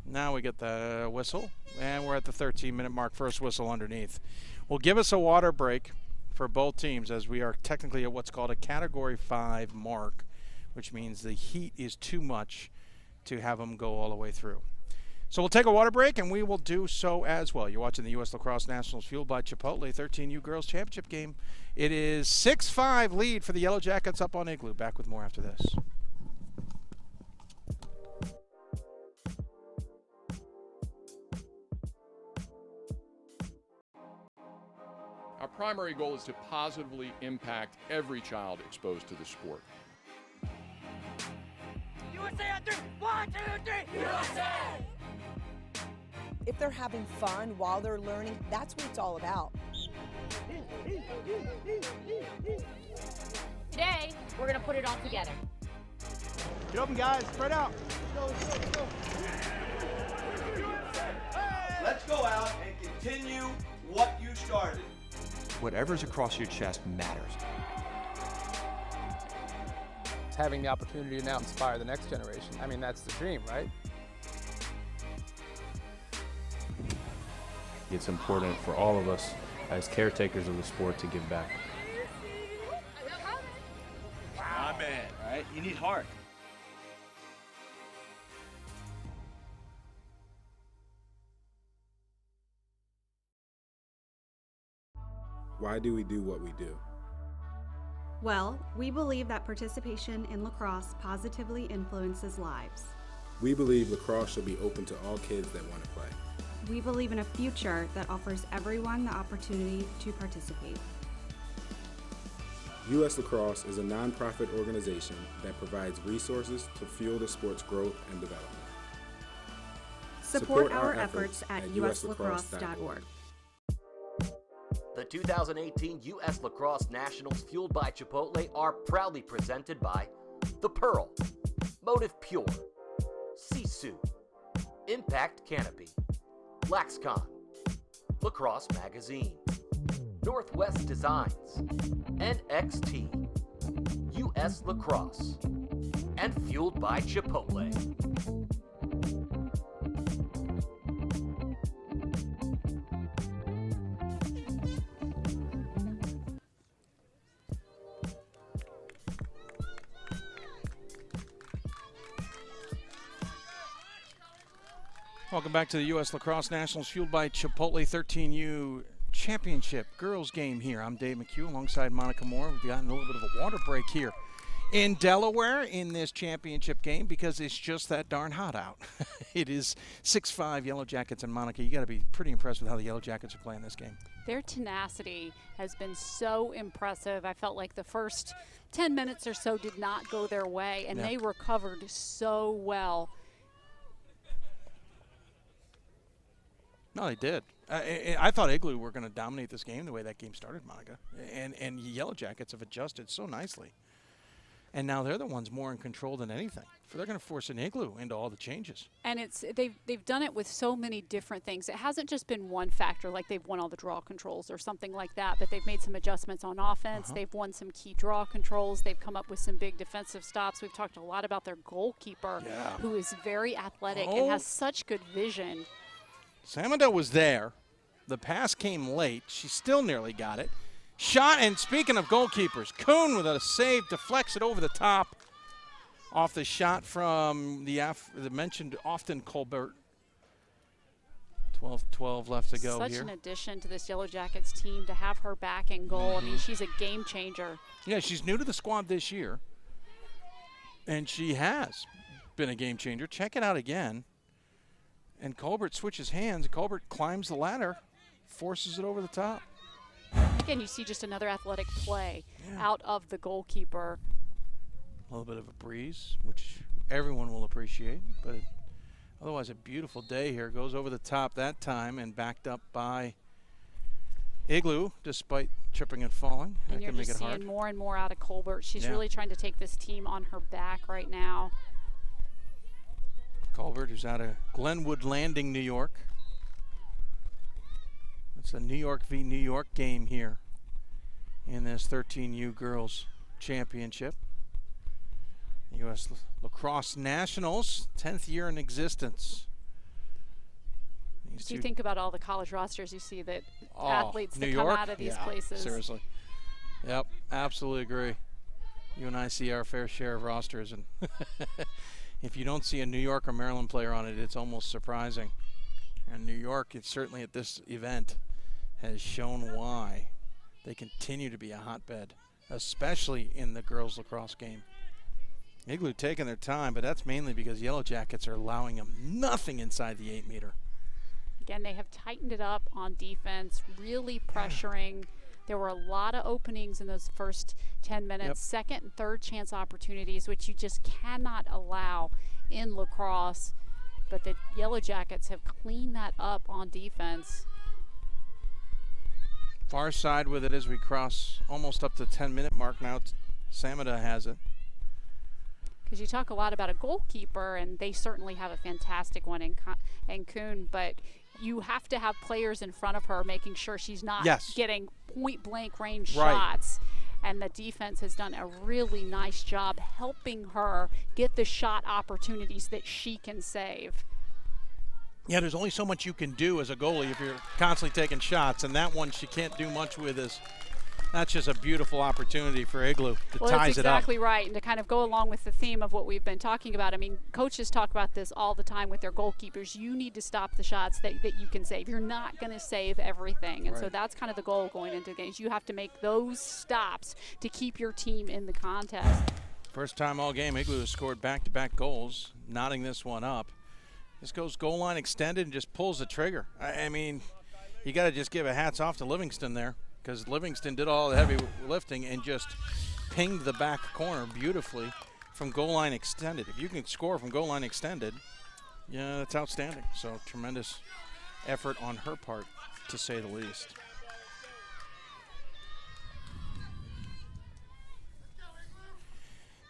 Speaker 1: Now we get the whistle, and we're at the 13-minute mark. First whistle underneath. Will give us a water break for both teams as we are technically at what's called a Category 5 mark, which means the heat is too much to have them go all the way through. So we'll take a water break, and we will do so as well. You're watching the U.S. Lacrosse Nationals fueled by Chipotle 13U Girls Championship game. It is 6-5 lead for the Yellow Jackets up on Igloo. Back with more after this.
Speaker 3: Our primary goal is to positively impact every child exposed to the sport.
Speaker 4: USA on three! 1, 2, 3! USA!
Speaker 5: If they're having fun while they're learning, that's what it's all about.
Speaker 6: Today, we're going to put it all together.
Speaker 8: Get open, guys. Spread out. Let's go out and continue what you started.
Speaker 9: Whatever's across your chest matters.
Speaker 7: It's having the opportunity to now inspire the next generation. I mean, that's the dream, right?
Speaker 10: It's important for all of us as caretakers of the sport to give back.
Speaker 8: Not bad, right? You need heart.
Speaker 11: Why do we do what we do?
Speaker 12: Well, we believe that participation in lacrosse positively influences lives.
Speaker 11: We believe lacrosse should be open to all kids that want to play.
Speaker 12: We believe in a future that offers everyone the opportunity to participate.
Speaker 11: USLacrosse is a nonprofit organization that provides resources to fuel the sport's growth and development.
Speaker 12: Support our efforts at uslacrosse.org.
Speaker 13: The 2018 U.S. Lacrosse Nationals, fueled by Chipotle, are proudly presented by The Pearl, Motive Pure, Sisu, Impact Canopy, LaxCon, Lacrosse Magazine, Northwest Designs, NXT, U.S. Lacrosse, and fueled by Chipotle.
Speaker 1: Welcome back to the U.S. Lacrosse Nationals, fueled by Chipotle 13U Championship Girls game here. I'm Dave McHugh alongside Monica Moore. We've gotten a little bit of a water break here in Delaware in this championship game because it's just that darn hot out. It is 6-5 Yellow Jackets, and Monica, you got to be pretty impressed with how the Yellow Jackets are playing this game.
Speaker 2: Their tenacity has been so impressive. I felt like the first 10 minutes or so did not go their way, and they recovered so well.
Speaker 1: No, they did. I thought Igloo were going to dominate this game the way that game started, Monica. And Yellow Jackets have adjusted so nicely. And now they're the ones more in control than anything. They're going to force an Igloo into all the changes.
Speaker 2: And they've done it with so many different things. It hasn't just been one factor, like they've won all the draw controls or something like that, but they've made some adjustments on offense. They've won some key draw controls. They've come up with some big defensive stops. We've talked a lot about their goalkeeper, who is very athletic and has such good vision.
Speaker 1: Samada was there. The pass came late. She still nearly got it. Shot, and speaking of goalkeepers, Kuhn with a save, deflects it over the top off the shot from the mentioned often Colbert. 12 left to go here.
Speaker 2: Such an addition to this Yellow Jackets team to have her back in goal. I mean, she's a game changer.
Speaker 1: Yeah, she's new to the squad this year, and she has been a game changer. Check it out again. And Colbert switches hands. Colbert climbs the ladder, forces it over the top.
Speaker 2: Again, you see just another athletic play out of the goalkeeper.
Speaker 1: A little bit of a breeze, which everyone will appreciate. But otherwise, a beautiful day here. Goes over the top that time and backed up by Igloo, despite tripping and falling.
Speaker 2: And you're just seeing more and more out of Colbert. She's really trying to take this team on her back right now.
Speaker 1: Colbert, who's out of Glenwood Landing, New York. It's a New York v. New York game here in this 13U Girls Championship. U.S. Lacrosse Nationals, 10th year in existence.
Speaker 2: You think about all the college rosters you see that athletes that come out of these places.
Speaker 1: Seriously. Yep, absolutely agree. You and I see our fair share of rosters, and if you don't see a New York or Maryland player on it, it's almost surprising. And New York, it's certainly at this event, has shown why they continue to be a hotbed, especially in the girls lacrosse game. Igloo taking their time, but that's mainly because Yellow Jackets are allowing them nothing inside the 8-meter.
Speaker 2: Again, they have tightened it up on defense, really pressuring. There were a lot of openings in those first 10 minutes, second and third chance opportunities, which you just cannot allow in lacrosse. But the Yellow Jackets have cleaned that up on defense.
Speaker 1: Far side with it as we cross almost up to 10-minute mark now. Samada has it.
Speaker 2: Because you talk a lot about a goalkeeper, and they certainly have a fantastic one in Kuhn, but you have to have players in front of her making sure she's not getting point-blank range shots. And the defense has done a really nice job helping her get the shot opportunities that she can save.
Speaker 1: Yeah, there's only so much you can do as a goalie if you're constantly taking shots, and that one she can't do much with as That's just a beautiful opportunity for Igloo to
Speaker 2: Well,
Speaker 1: ties
Speaker 2: that's
Speaker 1: it up.
Speaker 2: exactly right. And to kind of go along with the theme of what we've been talking about, I mean, coaches talk about this all the time with their goalkeepers. You need to stop the shots that you can save. You're not going to save everything. And so that's kind of the goal going into games. You have to make those stops to keep your team in the contest.
Speaker 1: First time all game, Igloo has scored back-to-back goals, knotting this one up. This goes goal line extended and just pulls the trigger. I mean, you got to just give a hats off to Livingston there, because Livingston did all the heavy lifting and just pinged the back corner beautifully from goal line extended. If you can score from goal line extended, yeah, that's outstanding. So tremendous effort on her part, to say the least.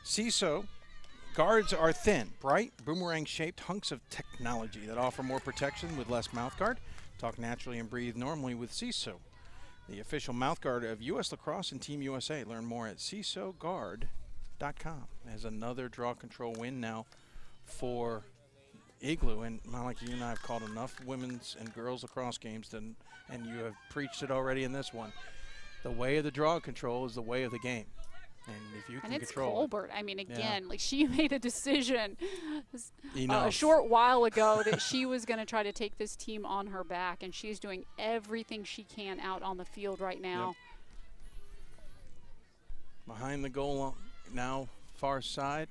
Speaker 1: CISO guards are thin, bright, boomerang-shaped hunks of technology that offer more protection with less mouthguard. Talk naturally and breathe normally with CISO, the official mouthguard of US Lacrosse and Team USA. Learn more at CISOguard.com. There's another draw control win now for Igloo. And Maliki, you and I have called enough women's and girls lacrosse games, and you have preached it already in this one. The way of the draw control is the way of the game. And if you can control
Speaker 2: Colbert. I mean, again, like she made a decision
Speaker 1: a
Speaker 2: short while ago that she was going to try to take this team on her back, and she's doing everything she can out on the field right now.
Speaker 1: Yep. Behind the goal now, far side.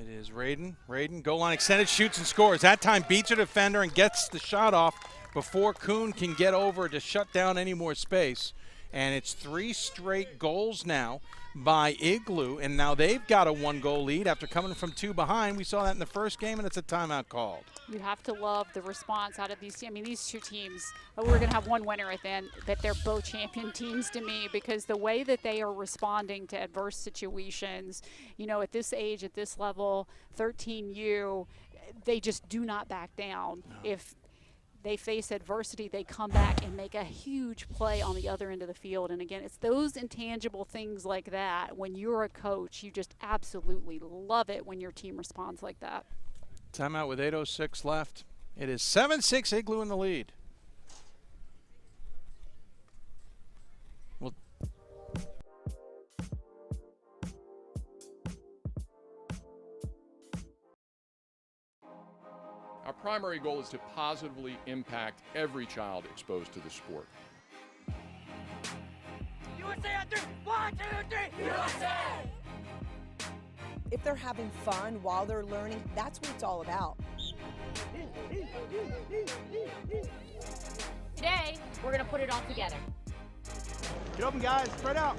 Speaker 1: It is Raiden. Raiden, goal line extended, shoots and scores. That time beats her defender and gets the shot off before Kuhn can get over to shut down any more space. And it's 3 straight goals now by Igloo, and now they've got a 1-goal lead after coming from 2 behind. We saw that in the first game, and it's a timeout called.
Speaker 2: You have to love the response out of these teams. I mean, these two teams, we're going to have one winner at the end, but they're both champion teams to me, because the way that they are responding to adverse situations, you know, at this age, at this level, 13U, they just do not back down. No. If they face adversity, they come back and make a huge play on the other end of the field. And again, it's those intangible things like that. When you're a coach, you just absolutely love it when your team responds like that.
Speaker 1: Timeout with 8:06 left. It is 7-6 Igloo in the lead.
Speaker 3: Our primary goal is to positively impact every child exposed to the sport.
Speaker 4: USA on 3! 1, 2, 3! USA!
Speaker 5: If they're having fun while they're learning, that's what it's all about.
Speaker 6: Today, we're going to put it all together.
Speaker 8: Get open, guys. Spread out.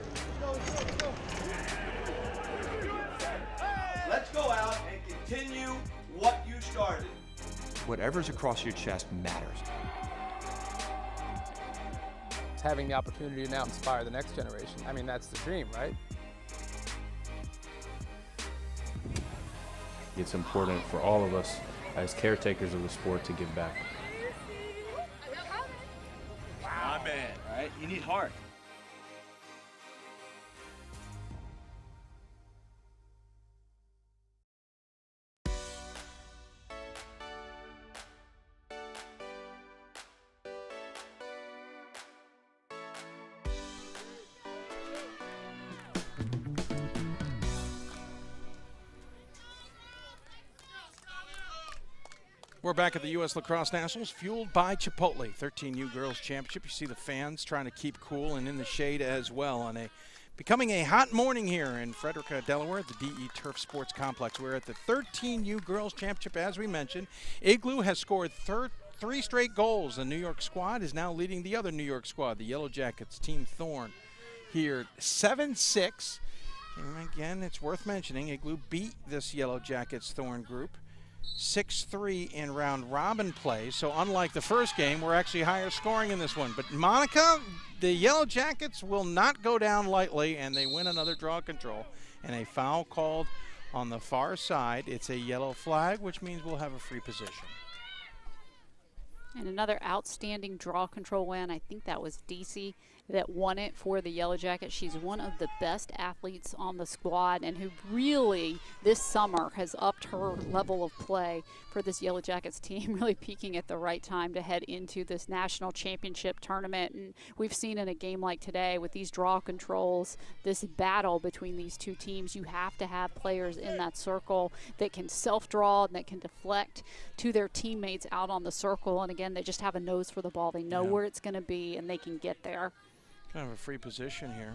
Speaker 8: Let's go out and continue what you started.
Speaker 9: Whatever's across your chest matters.
Speaker 7: It's having the opportunity to now inspire the next generation. I mean, that's the dream, right?
Speaker 10: It's important for all of us as caretakers of the sport to give back.
Speaker 8: Not bad, all right? You need heart.
Speaker 1: We're back at the U.S. Lacrosse Nationals, fueled by Chipotle, 13U Girls Championship. You see the fans trying to keep cool and in the shade as well on becoming a hot morning here in Frederica, Delaware, at the DE Turf Sports Complex. We're at the 13U Girls Championship, as we mentioned. Igloo has scored 3 straight goals. The New York squad is now leading the other New York squad, the Yellow Jackets, Team Thorn, here 7-6. And again, it's worth mentioning, Igloo beat this Yellow Jackets Thorn group 6-3 in round robin play. So unlike the first game, we're actually higher scoring in this one. But Monica, the Yellow Jackets will not go down lightly, and they win another draw control. And a foul called on the far side. It's a yellow flag, which means we'll have a free position.
Speaker 2: And another outstanding draw control win. I think that was DC that won it for the Yellow Jackets. She's one of the best athletes on the squad and who really this summer has upped her level of play for this Yellow Jackets team, really peaking at the right time to head into this national championship tournament. And we've seen in a game like today with these draw controls, this battle between these two teams, you have to have players in that circle that can self-draw and that can deflect to their teammates out on the circle. And again, they just have a nose for the ball. They know where it's going to be and they can get there.
Speaker 1: Kind of a free position here.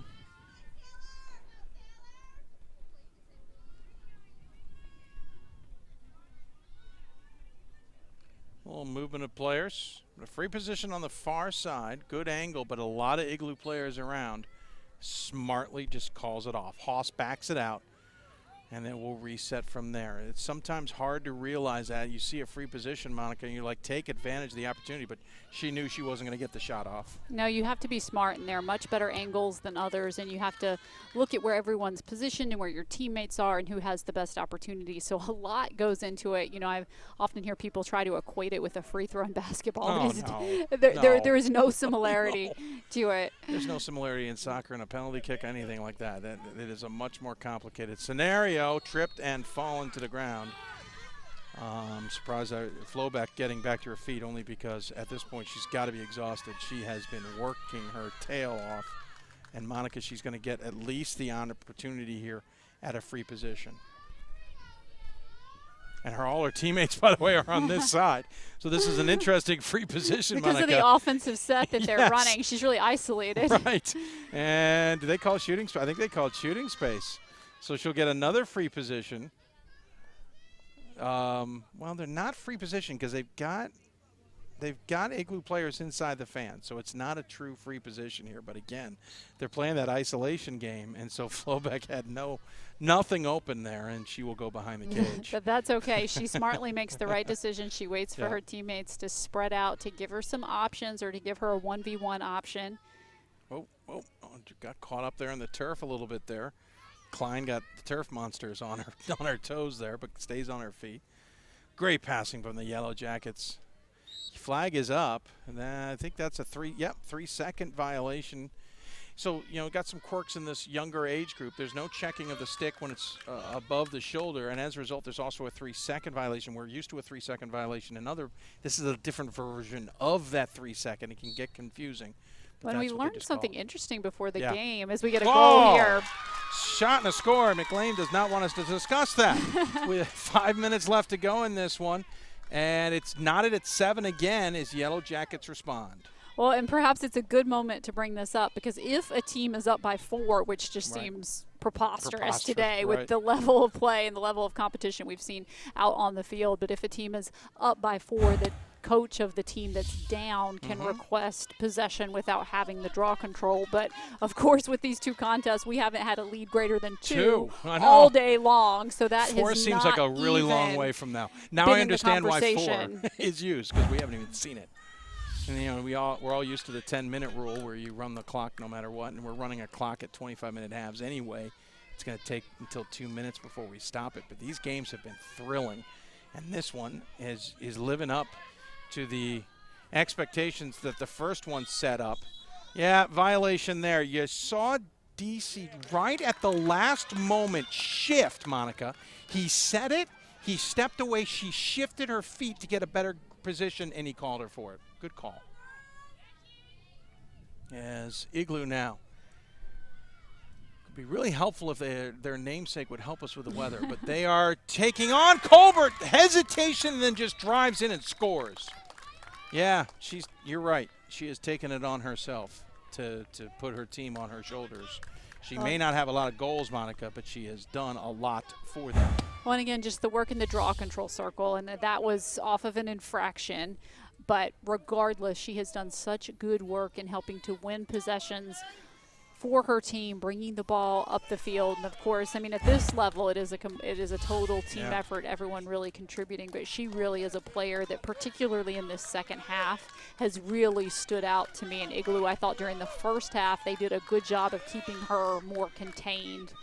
Speaker 1: A little movement of players. A free position on the far side. Good angle, but a lot of Igloo players around. Smartly just calls it off. Haas backs it out, and then we'll reset from there. It's sometimes hard to realize that. You see a free position, Monica, and you're like, take advantage of the opportunity, but she knew she wasn't going to get the shot off.
Speaker 2: No, you have to be smart, and there are much better angles than others, and you have to look at where everyone's positioned and where your teammates are and who has the best opportunity. So a lot goes into it. You know, I often hear people try to equate it with a free throw in basketball. There is no similarity to it.
Speaker 1: There's no similarity in soccer and a penalty kick, anything like that. It is a much more complicated scenario. Tripped and fallen to the ground. I'm surprised Flowback getting back to her feet, only because at this point she's got to be exhausted. She has been working her tail off. And Monica, she's going to get at least the opportunity here at a free position. And all her teammates, by the way, are on this side. So this is an interesting free position,
Speaker 2: because
Speaker 1: Monica.
Speaker 2: Of the offensive set that they're running. She's really isolated.
Speaker 1: Right. And do they call it shooting space? I think they call it shooting space. So she'll get another free position. Well, they're not free position because they've got Igloo players inside the fan, so it's not a true free position here. But again, they're playing that isolation game, and so Flowbeck had nothing open there, and she will go behind the cage.
Speaker 2: But that's okay. She smartly makes the right decision. She waits for her teammates to spread out, to give her some options or to give her a 1v1 option.
Speaker 1: Oh, got caught up there in the turf a little bit there. Klein got the turf monsters on her toes there, but stays on her feet. Great passing from the Yellow Jackets. Flag is up, and I think that's a 3-second violation. So, you know, got some quirks in this younger age group. There's no checking of the stick when it's above the shoulder, and as a result, there's also a 3-second violation. We're used to a 3-second violation. This is a different version of that 3-second. It can get confusing.
Speaker 2: When we learned something interesting before the game as we get a
Speaker 1: goal
Speaker 2: goal here.
Speaker 1: Shot and a score. McLean does not want us to discuss that. With 5 minutes left to go in this one. And it's knotted at 7 again as Yellow Jackets respond.
Speaker 2: Well, and perhaps it's a good moment to bring this up, because if a team is up by 4, which just seems preposterous today with the level of play and the level of competition we've seen out on the field, but if a team is up by 4, the coach of the team that's down can request possession without having the draw control. But of course, with these two contests, we haven't had a lead greater than 2 all day long. So that
Speaker 1: 4 seems like a really long way from now. Now I understand why 4 is used, because we haven't even seen it. And you know, we're all used to the 10-minute rule where you run the clock no matter what, and we're running a clock at 25-minute halves anyway. It's going to take until 2 minutes before we stop it. But these games have been thrilling, and this one is living up to the expectations that the first one set up. Yeah, violation there. You saw DC right at the last moment shift, Monica. He set it, he stepped away, she shifted her feet to get a better position, and he called her for it. Good call. As Igloo now. Could be really helpful if their namesake would help us with the weather, but they are taking on Colbert. Hesitation, and then just drives in and scores. Yeah, you're right. She has taken it on herself to put her team on her shoulders. She may not have a lot of goals, Monica, but she has done a lot for them.
Speaker 2: Well, and again, just the work in the draw control circle, and that was off of an infraction. But regardless, she has done such good work in helping to win possessions for her team, bringing the ball up the field. And of course, I mean, at this level, it is a total team effort, everyone really contributing. But she really is a player that, particularly in this second half, has really stood out to me. And Igloo, I thought during the first half, they did a good job of keeping her more contained.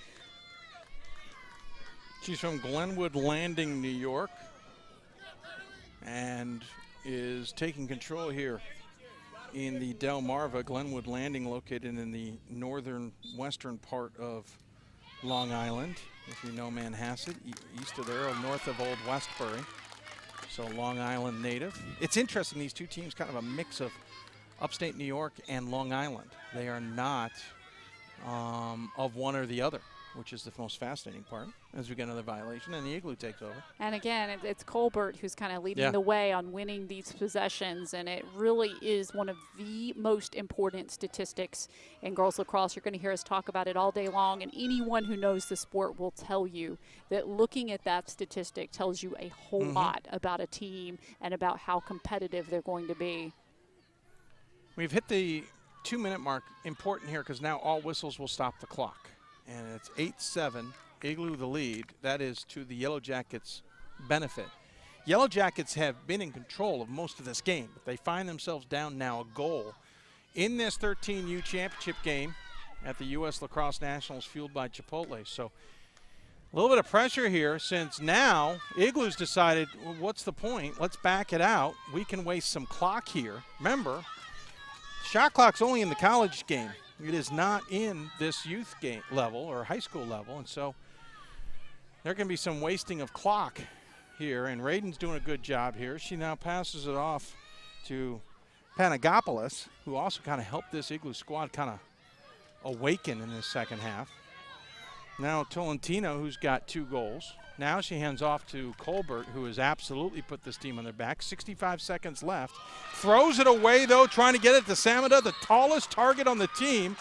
Speaker 1: She's from Glenwood Landing, New York, and is taking control here in the Delmarva Glenwood Landing, located in the northern western part of Long Island. If you know Manhasset, east of there, or north of Old Westbury. So Long Island native. It's interesting, these two teams kind of a mix of upstate New York and Long Island. They are not of one or the other, which is the most fascinating part as we get another violation and the Igloo takes over.
Speaker 2: And again, it's Colbert who's kind of leading the way on winning these possessions, and it really is one of the most important statistics in girls lacrosse. You're going to hear us talk about it all day long, and anyone who knows the sport will tell you that looking at that statistic tells you a whole lot about a team and about how competitive they're going to be.
Speaker 1: We've hit the 2-minute mark, important here because now all whistles will stop the clock. And it's 8-7, Igloo the lead. That is to the Yellow Jackets' benefit. Yellow Jackets have been in control of most of this game, but they find themselves down now a goal in this 13U championship game at the U.S. Lacrosse Nationals, fueled by Chipotle. So a little bit of pressure here, since now Igloo's decided, well, what's the point? Let's back it out. We can waste some clock here. Remember, shot clock's only in the college game. It is not in this youth game level or high school level, and so there can be some wasting of clock here, and Raiden's doing a good job here. She now passes it off to Panagopoulos, who also kind of helped this Igloo squad kind of awaken in the second half. Now Tolentino, who's got 2 goals. Now she hands off to Colbert, who has absolutely put this team on their back. 65 seconds left. Throws it away, though, trying to get it to Samada, the tallest target on the team.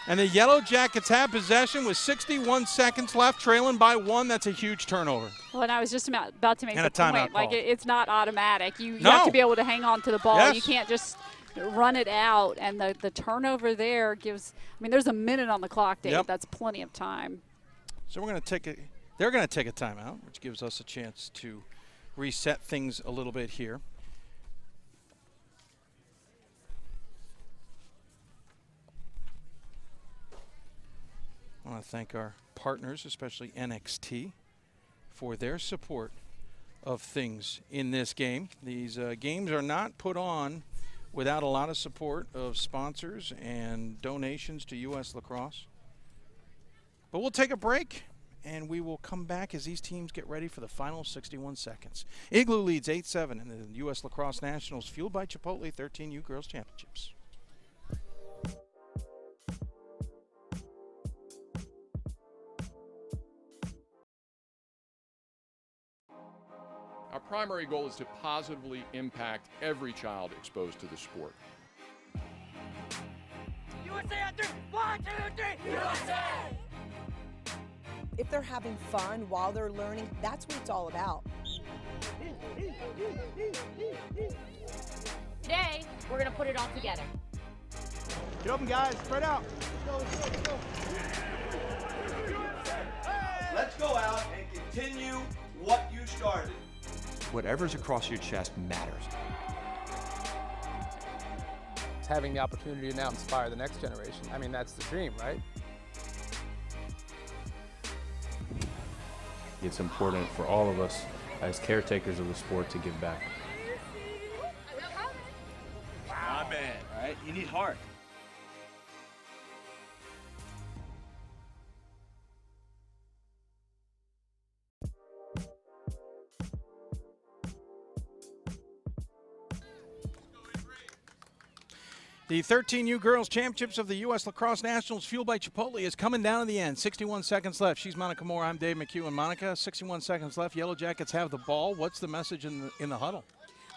Speaker 1: And the Yellow Jackets have possession with 61 seconds left, trailing by 1. That's a huge turnover.
Speaker 2: Well, and I was just about to make
Speaker 1: and
Speaker 2: the point.
Speaker 1: Like
Speaker 2: it's not automatic. You have to be able to hang on to the ball.
Speaker 1: Yes.
Speaker 2: You can't just run it out. And the turnover there gives, I mean, there's a minute on the clock, Dave.
Speaker 1: Yep.
Speaker 2: That's plenty of time.
Speaker 1: So we're going to take they're going to take a timeout, which gives us a chance to reset things a little bit here. I want to thank our partners, especially NXT, for their support of things in this game. These games are not put on without a lot of support of sponsors and donations to U.S. Lacrosse. But we'll take a break, and we will come back as these teams get ready for the final 61 seconds. Igloo leads 8-7 in the U.S. Lacrosse Nationals, fueled by Chipotle 13U Girls Championships.
Speaker 3: Our primary goal is to positively impact every child exposed to the sport.
Speaker 4: USA on 3! 1, 2, 3! USA!
Speaker 5: If they're having fun while they're learning, that's what it's all about.
Speaker 6: Today, we're going to put it all together.
Speaker 8: Get open, guys. Spread out. Let's go. Let's go out and continue what you started.
Speaker 9: Whatever's across your chest matters.
Speaker 7: It's having the opportunity to now inspire the next generation. I mean, that's the dream, right?
Speaker 10: It's important for all of us as caretakers of the sport to give back.
Speaker 8: Not bad, all right? You need heart.
Speaker 1: The 13U Girls Championships of the U.S. Lacrosse Nationals, fueled by Chipotle, is coming down to the end. 61 seconds left. She's Monica Moore. I'm Dave McHugh. And Monica, 61 seconds left. Yellow Jackets have the ball. What's the message in the huddle?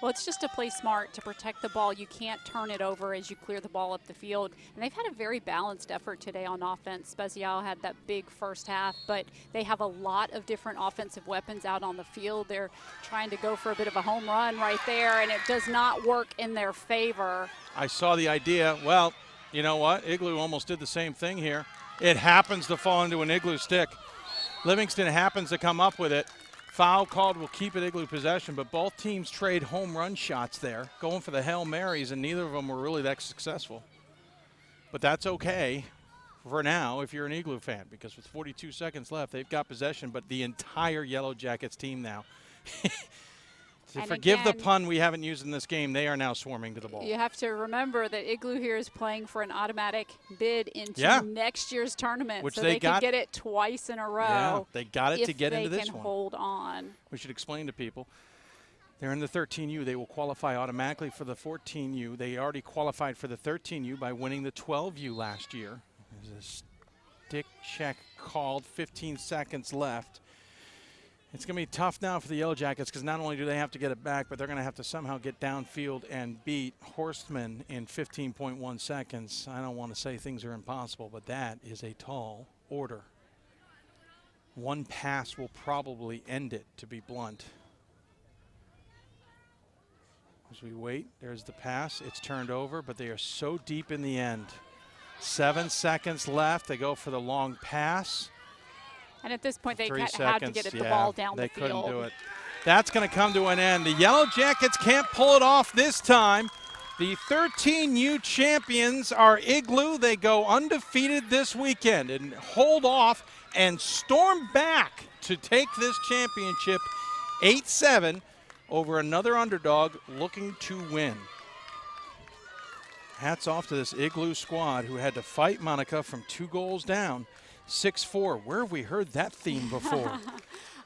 Speaker 2: Well, it's just to play smart, to protect the ball. You can't turn it over as you clear the ball up the field. And they've had a very balanced effort today on offense. Spezial had that big first half, but they have a lot of different offensive weapons out on the field. They're trying to go for a bit of a home run right there, and it does not work in their favor.
Speaker 1: I saw the idea. Well, you know what? Igloo almost did the same thing here. It happens to fall into an Igloo stick. Livingston happens to come up with it. Foul called will keep it Igloo possession, but both teams trade home run shots there, going for the Hail Marys, and neither of them were really that successful. But that's okay for now if you're an Igloo fan, because with 42 seconds left, they've got possession, but the entire Yellow Jackets team now Forgive the
Speaker 2: again,
Speaker 1: pun we haven't used in this game. They are now swarming to the ball.
Speaker 2: You have to remember that Igloo here is playing for an automatic bid into next year's tournament.
Speaker 1: Which
Speaker 2: so
Speaker 1: they
Speaker 2: can get it twice in a row.
Speaker 1: Yeah, they got it to get into this one.
Speaker 2: If they can hold on.
Speaker 1: We should explain to people. They're in the 13U. They will qualify automatically for the 14U. They already qualified for the 13U by winning the 12U last year. There's a stick check called, 15 seconds left. It's going to be tough now for the Yellow Jackets because not only do they have to get it back, but they're going to have to somehow get downfield and beat Horstman in 15.1 seconds. I don't want to say things are impossible, but that is a tall order. One pass will probably end it, to be blunt. As we wait, there's the pass. It's turned over, but they are so deep in the end. 7 seconds left. They go for the long pass.
Speaker 2: And at this point, they had to get the ball down the field.
Speaker 1: They couldn't do it. That's going to come to an end. The Yellow Jackets can't pull it off this time. The 13U champions are Igloo. They go undefeated this weekend and hold off and storm back to take this championship 8-7 over another underdog looking to win. Hats off to this Igloo squad who had to fight Monica from 2 goals down. 6-4. Where have we heard that theme before?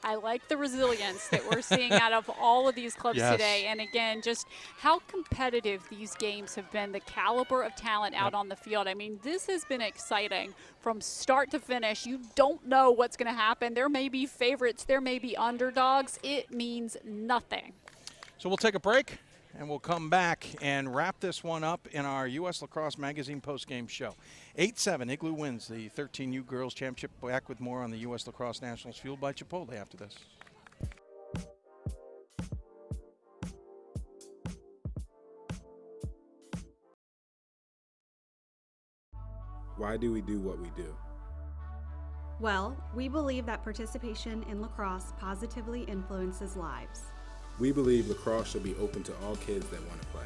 Speaker 2: I like the resilience that we're seeing out of all of these clubs today. And again, just how competitive these games have been, the caliber of talent out on the field. I mean, this has been exciting from start to finish. You don't know what's going to happen. There may be favorites. There may be underdogs. It means nothing.
Speaker 1: So we'll take a break, and we'll come back and wrap this one up in our U.S. Lacrosse Magazine postgame show. 8-7, Igloo wins the 13U Girls Championship. Back with more on the U.S. Lacrosse Nationals, fueled by Chipotle after this.
Speaker 11: Why do we do what we do?
Speaker 12: Well, we believe that participation in lacrosse positively influences lives.
Speaker 11: We believe lacrosse should be open to all kids that want to play.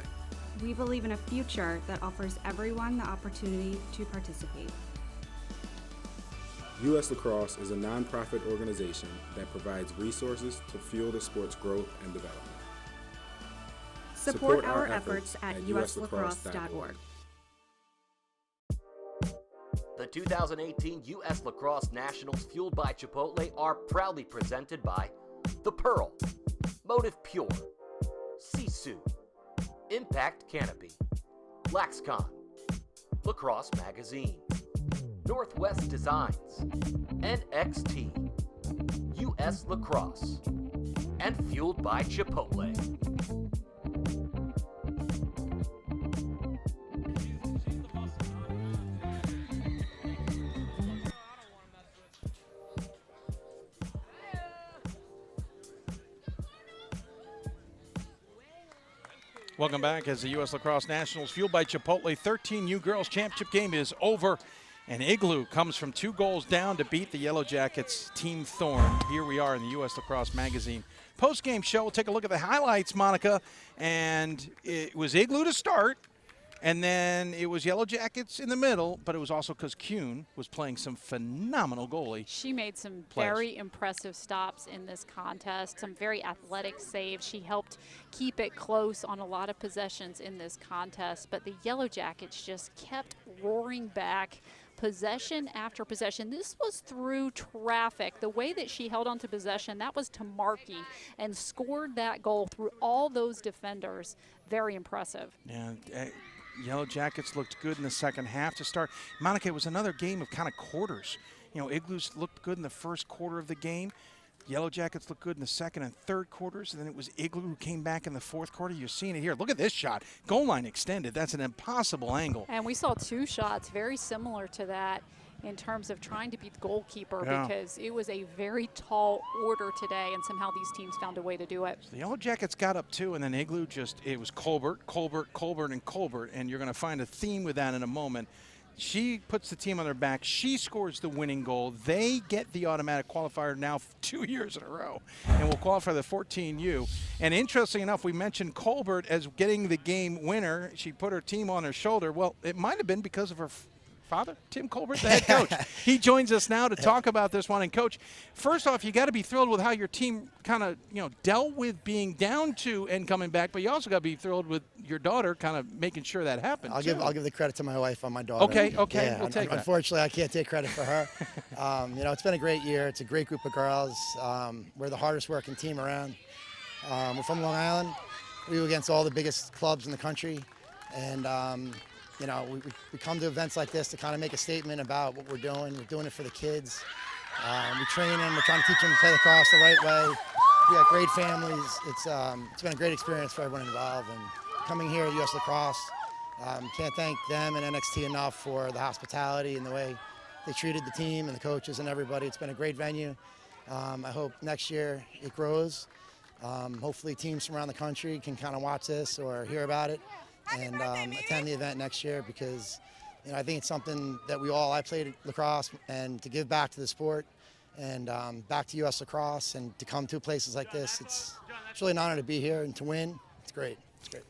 Speaker 12: We believe in a future that offers everyone the opportunity to participate.
Speaker 11: USLacrosse is a nonprofit organization that provides resources to fuel the sport's growth and development.
Speaker 12: Support our efforts at uslacrosse.org.
Speaker 13: The 2018 U.S. Lacrosse Nationals, fueled by Chipotle, are proudly presented by The Pearl, Motive Pure, Sisu, Impact Canopy, LaxCon, Lacrosse Magazine, Northwest Designs, NXT, U.S. Lacrosse, and fueled by Chipotle.
Speaker 1: Welcome back as the U.S. Lacrosse Nationals, fueled by Chipotle 13U Girls Championship game is over. And Igloo comes from 2 goals down to beat the Yellow Jackets Team Thorn. Here we are in the U.S. Lacrosse Magazine post-game show. We'll take a look at the highlights, Monica. And it was Igloo to start, and then it was Yellow Jackets in the middle, but it was also because Kuhn was playing some phenomenal goalie.
Speaker 2: She made some very impressive stops in this contest, some very athletic saves. She helped keep it close on a lot of possessions in this contest, but the Yellow Jackets just kept roaring back possession after possession. This was through traffic. The way that she held on to possession, that was to Markey, and scored that goal through all those defenders. Very impressive.
Speaker 1: Yeah, Yellow Jackets looked good in the second half to start. Monica, it was another game of kind of quarters. You know, Igloos looked good in the first quarter of the game. Yellow Jackets looked good in the second and third quarters, and then it was Igloo who came back in the fourth quarter. You're seeing it here. Look at this shot. Goal line extended. That's an impossible angle.
Speaker 2: And we saw 2 shots very similar to that in terms of trying to beat the goalkeeper because it was a very tall order today, and somehow these teams found a way to do it.
Speaker 1: So the Yellow Jackets got up 2, and then Igloo just, it was Colbert, and you're going to find a theme with that in a moment. She puts the team on their back. She scores the winning goal. They get the automatic qualifier now 2 years in a row and will qualify the 14U. And interesting enough, we mentioned Colbert as getting the game winner. She put her team on her shoulder. Well, it might have been because of her father, Tim Colbert, the head coach. He joins us now to talk about this one. And, Coach, first off, you got to be thrilled with how your team kind of, dealt with being down 2 and coming back, but you also got to be thrilled with your daughter kind of making sure that happened.
Speaker 14: I'll give the credit to my wife on my daughter.
Speaker 1: Okay,
Speaker 14: yeah,
Speaker 1: we'll take that.
Speaker 14: Unfortunately, I can't take credit for her. It's been a great year. It's a great group of girls. We're the hardest working team around. We're from Long Island. We were against all the biggest clubs in the country, and we come to events like this to kind of make a statement about what we're doing. We're doing it for the kids. We train them. We're trying to teach them to play lacrosse the right way. We got great families. It's been a great experience for everyone involved. And coming here at US Lacrosse, can't thank them and NXT enough for the hospitality and the way they treated the team and the coaches and everybody. It's been a great venue. I hope next year it grows. Hopefully teams from around the country can kind of watch this or hear about it and attend the event next year, because I think it's something that I played lacrosse, and to give back to the sport and back to US Lacrosse and to come to places like this, it's really an honor to be here and to win. It's great. It's great.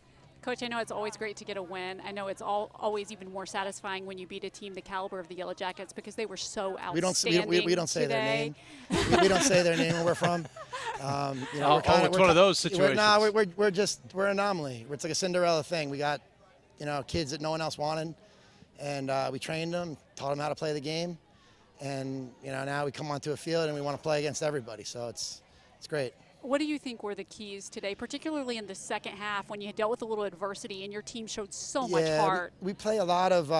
Speaker 2: Coach, I know it's always great to get a win. I know it's always even more satisfying when you beat a team the caliber of the Yellow Jackets, because they were so outstanding.
Speaker 14: We don't say their name. we don't say their name where we're from.
Speaker 1: It's one of those situations.
Speaker 14: We're an anomaly. It's like a Cinderella thing. We got kids that no one else wanted, and we trained them, taught them how to play the game, and now we come onto a field and we want to play against everybody. So it's great.
Speaker 2: What do you think were the keys today, particularly in the second half when you dealt with a little adversity and your team showed so much heart?
Speaker 14: We play a lot of,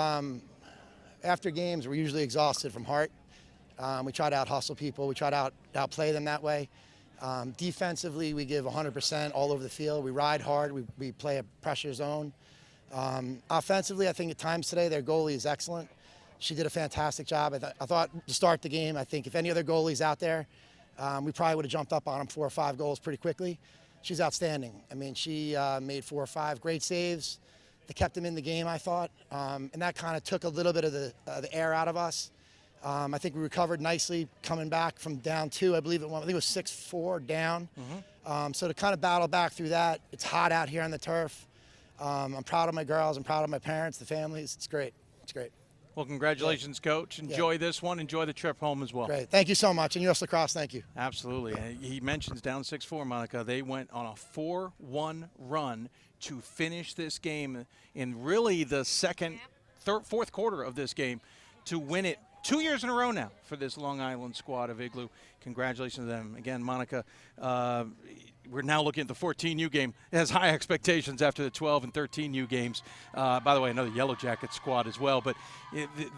Speaker 14: after games, we're usually exhausted from heart. We try to out-hustle people. We try to outplay them that way. Defensively, we give 100% all over the field. We ride hard. We play a pressure zone. Offensively, I think at times today their goalie is excellent. She did a fantastic job. I thought to start the game, I think if any other goalies out there, we probably would have jumped up on them 4 or 5 goals pretty quickly. She's outstanding. I mean, she made 4 or 5 great saves. They kept them in the game, I thought, and that kind of took a little bit of the air out of us. I think we recovered nicely coming back from down 2. I think it was 6-4 down. Mm-hmm. So to kind of battle back through that, it's hot out here on the turf. I'm proud of my girls. I'm proud of my parents, the families. It's great. It's great.
Speaker 1: Well, congratulations, Coach. Enjoy this one. Enjoy the trip home as well.
Speaker 14: Great. Thank you so much. And US Lacrosse, thank you.
Speaker 1: Absolutely. He mentions down 6-4, Monica. They went on a 4-1 run to finish this game in really the fourth quarter of this game to win it 2 years in a row now for this Long Island squad of Igloo. Congratulations to them. Again, Monica, we're now looking at the 14U game. It has high expectations after the 12 and 13U games. By the way, another Yellow Jacket squad as well. But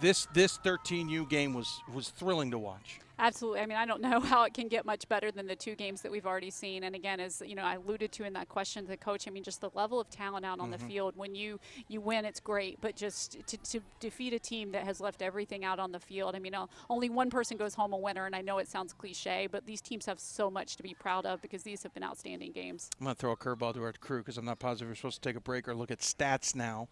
Speaker 1: this 13U game was thrilling to watch.
Speaker 2: Absolutely. I mean, I don't know how it can get much better than the 2 games that we've already seen. And again, as I alluded to in that question to the coach, I mean, just the level of talent out on the field. When you win, it's great. But just to defeat a team that has left everything out on the field, I mean, only one person goes home a winner. And I know it sounds cliche, but these teams have so much to be proud of because these have been outstanding games.
Speaker 1: I'm going to throw a curveball to our crew because I'm not positive we're supposed to take a break or look at stats now.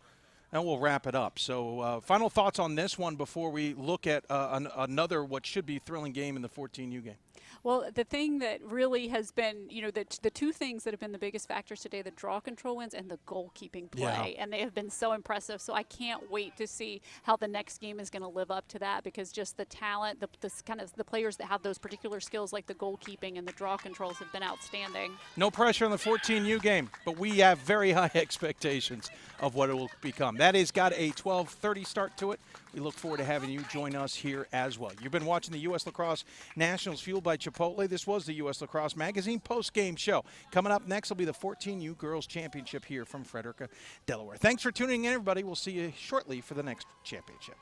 Speaker 1: And we'll wrap it up. So final thoughts on this one before we look at another what should be thrilling game in the 14U game.
Speaker 2: Well, the thing that really has been, the 2 things that have been the biggest factors today, the draw control wins and the goalkeeping play. Yeah. And they have been so impressive. So I can't wait to see how the next game is going to live up to that, because just the talent, the players that have those particular skills like the goalkeeping and the draw controls have been outstanding.
Speaker 1: No pressure on the 14U game, but we have very high expectations of what it will become. That has got a 12:30 start to it. We look forward to having you join us here as well. You've been watching the U.S. Lacrosse Nationals fueled by Chipotle. This was the U.S. Lacrosse Magazine post-game show. Coming up next will be the 14U Girls Championship here from Frederica, Delaware. Thanks for tuning in, everybody. We'll see you shortly for the next championship.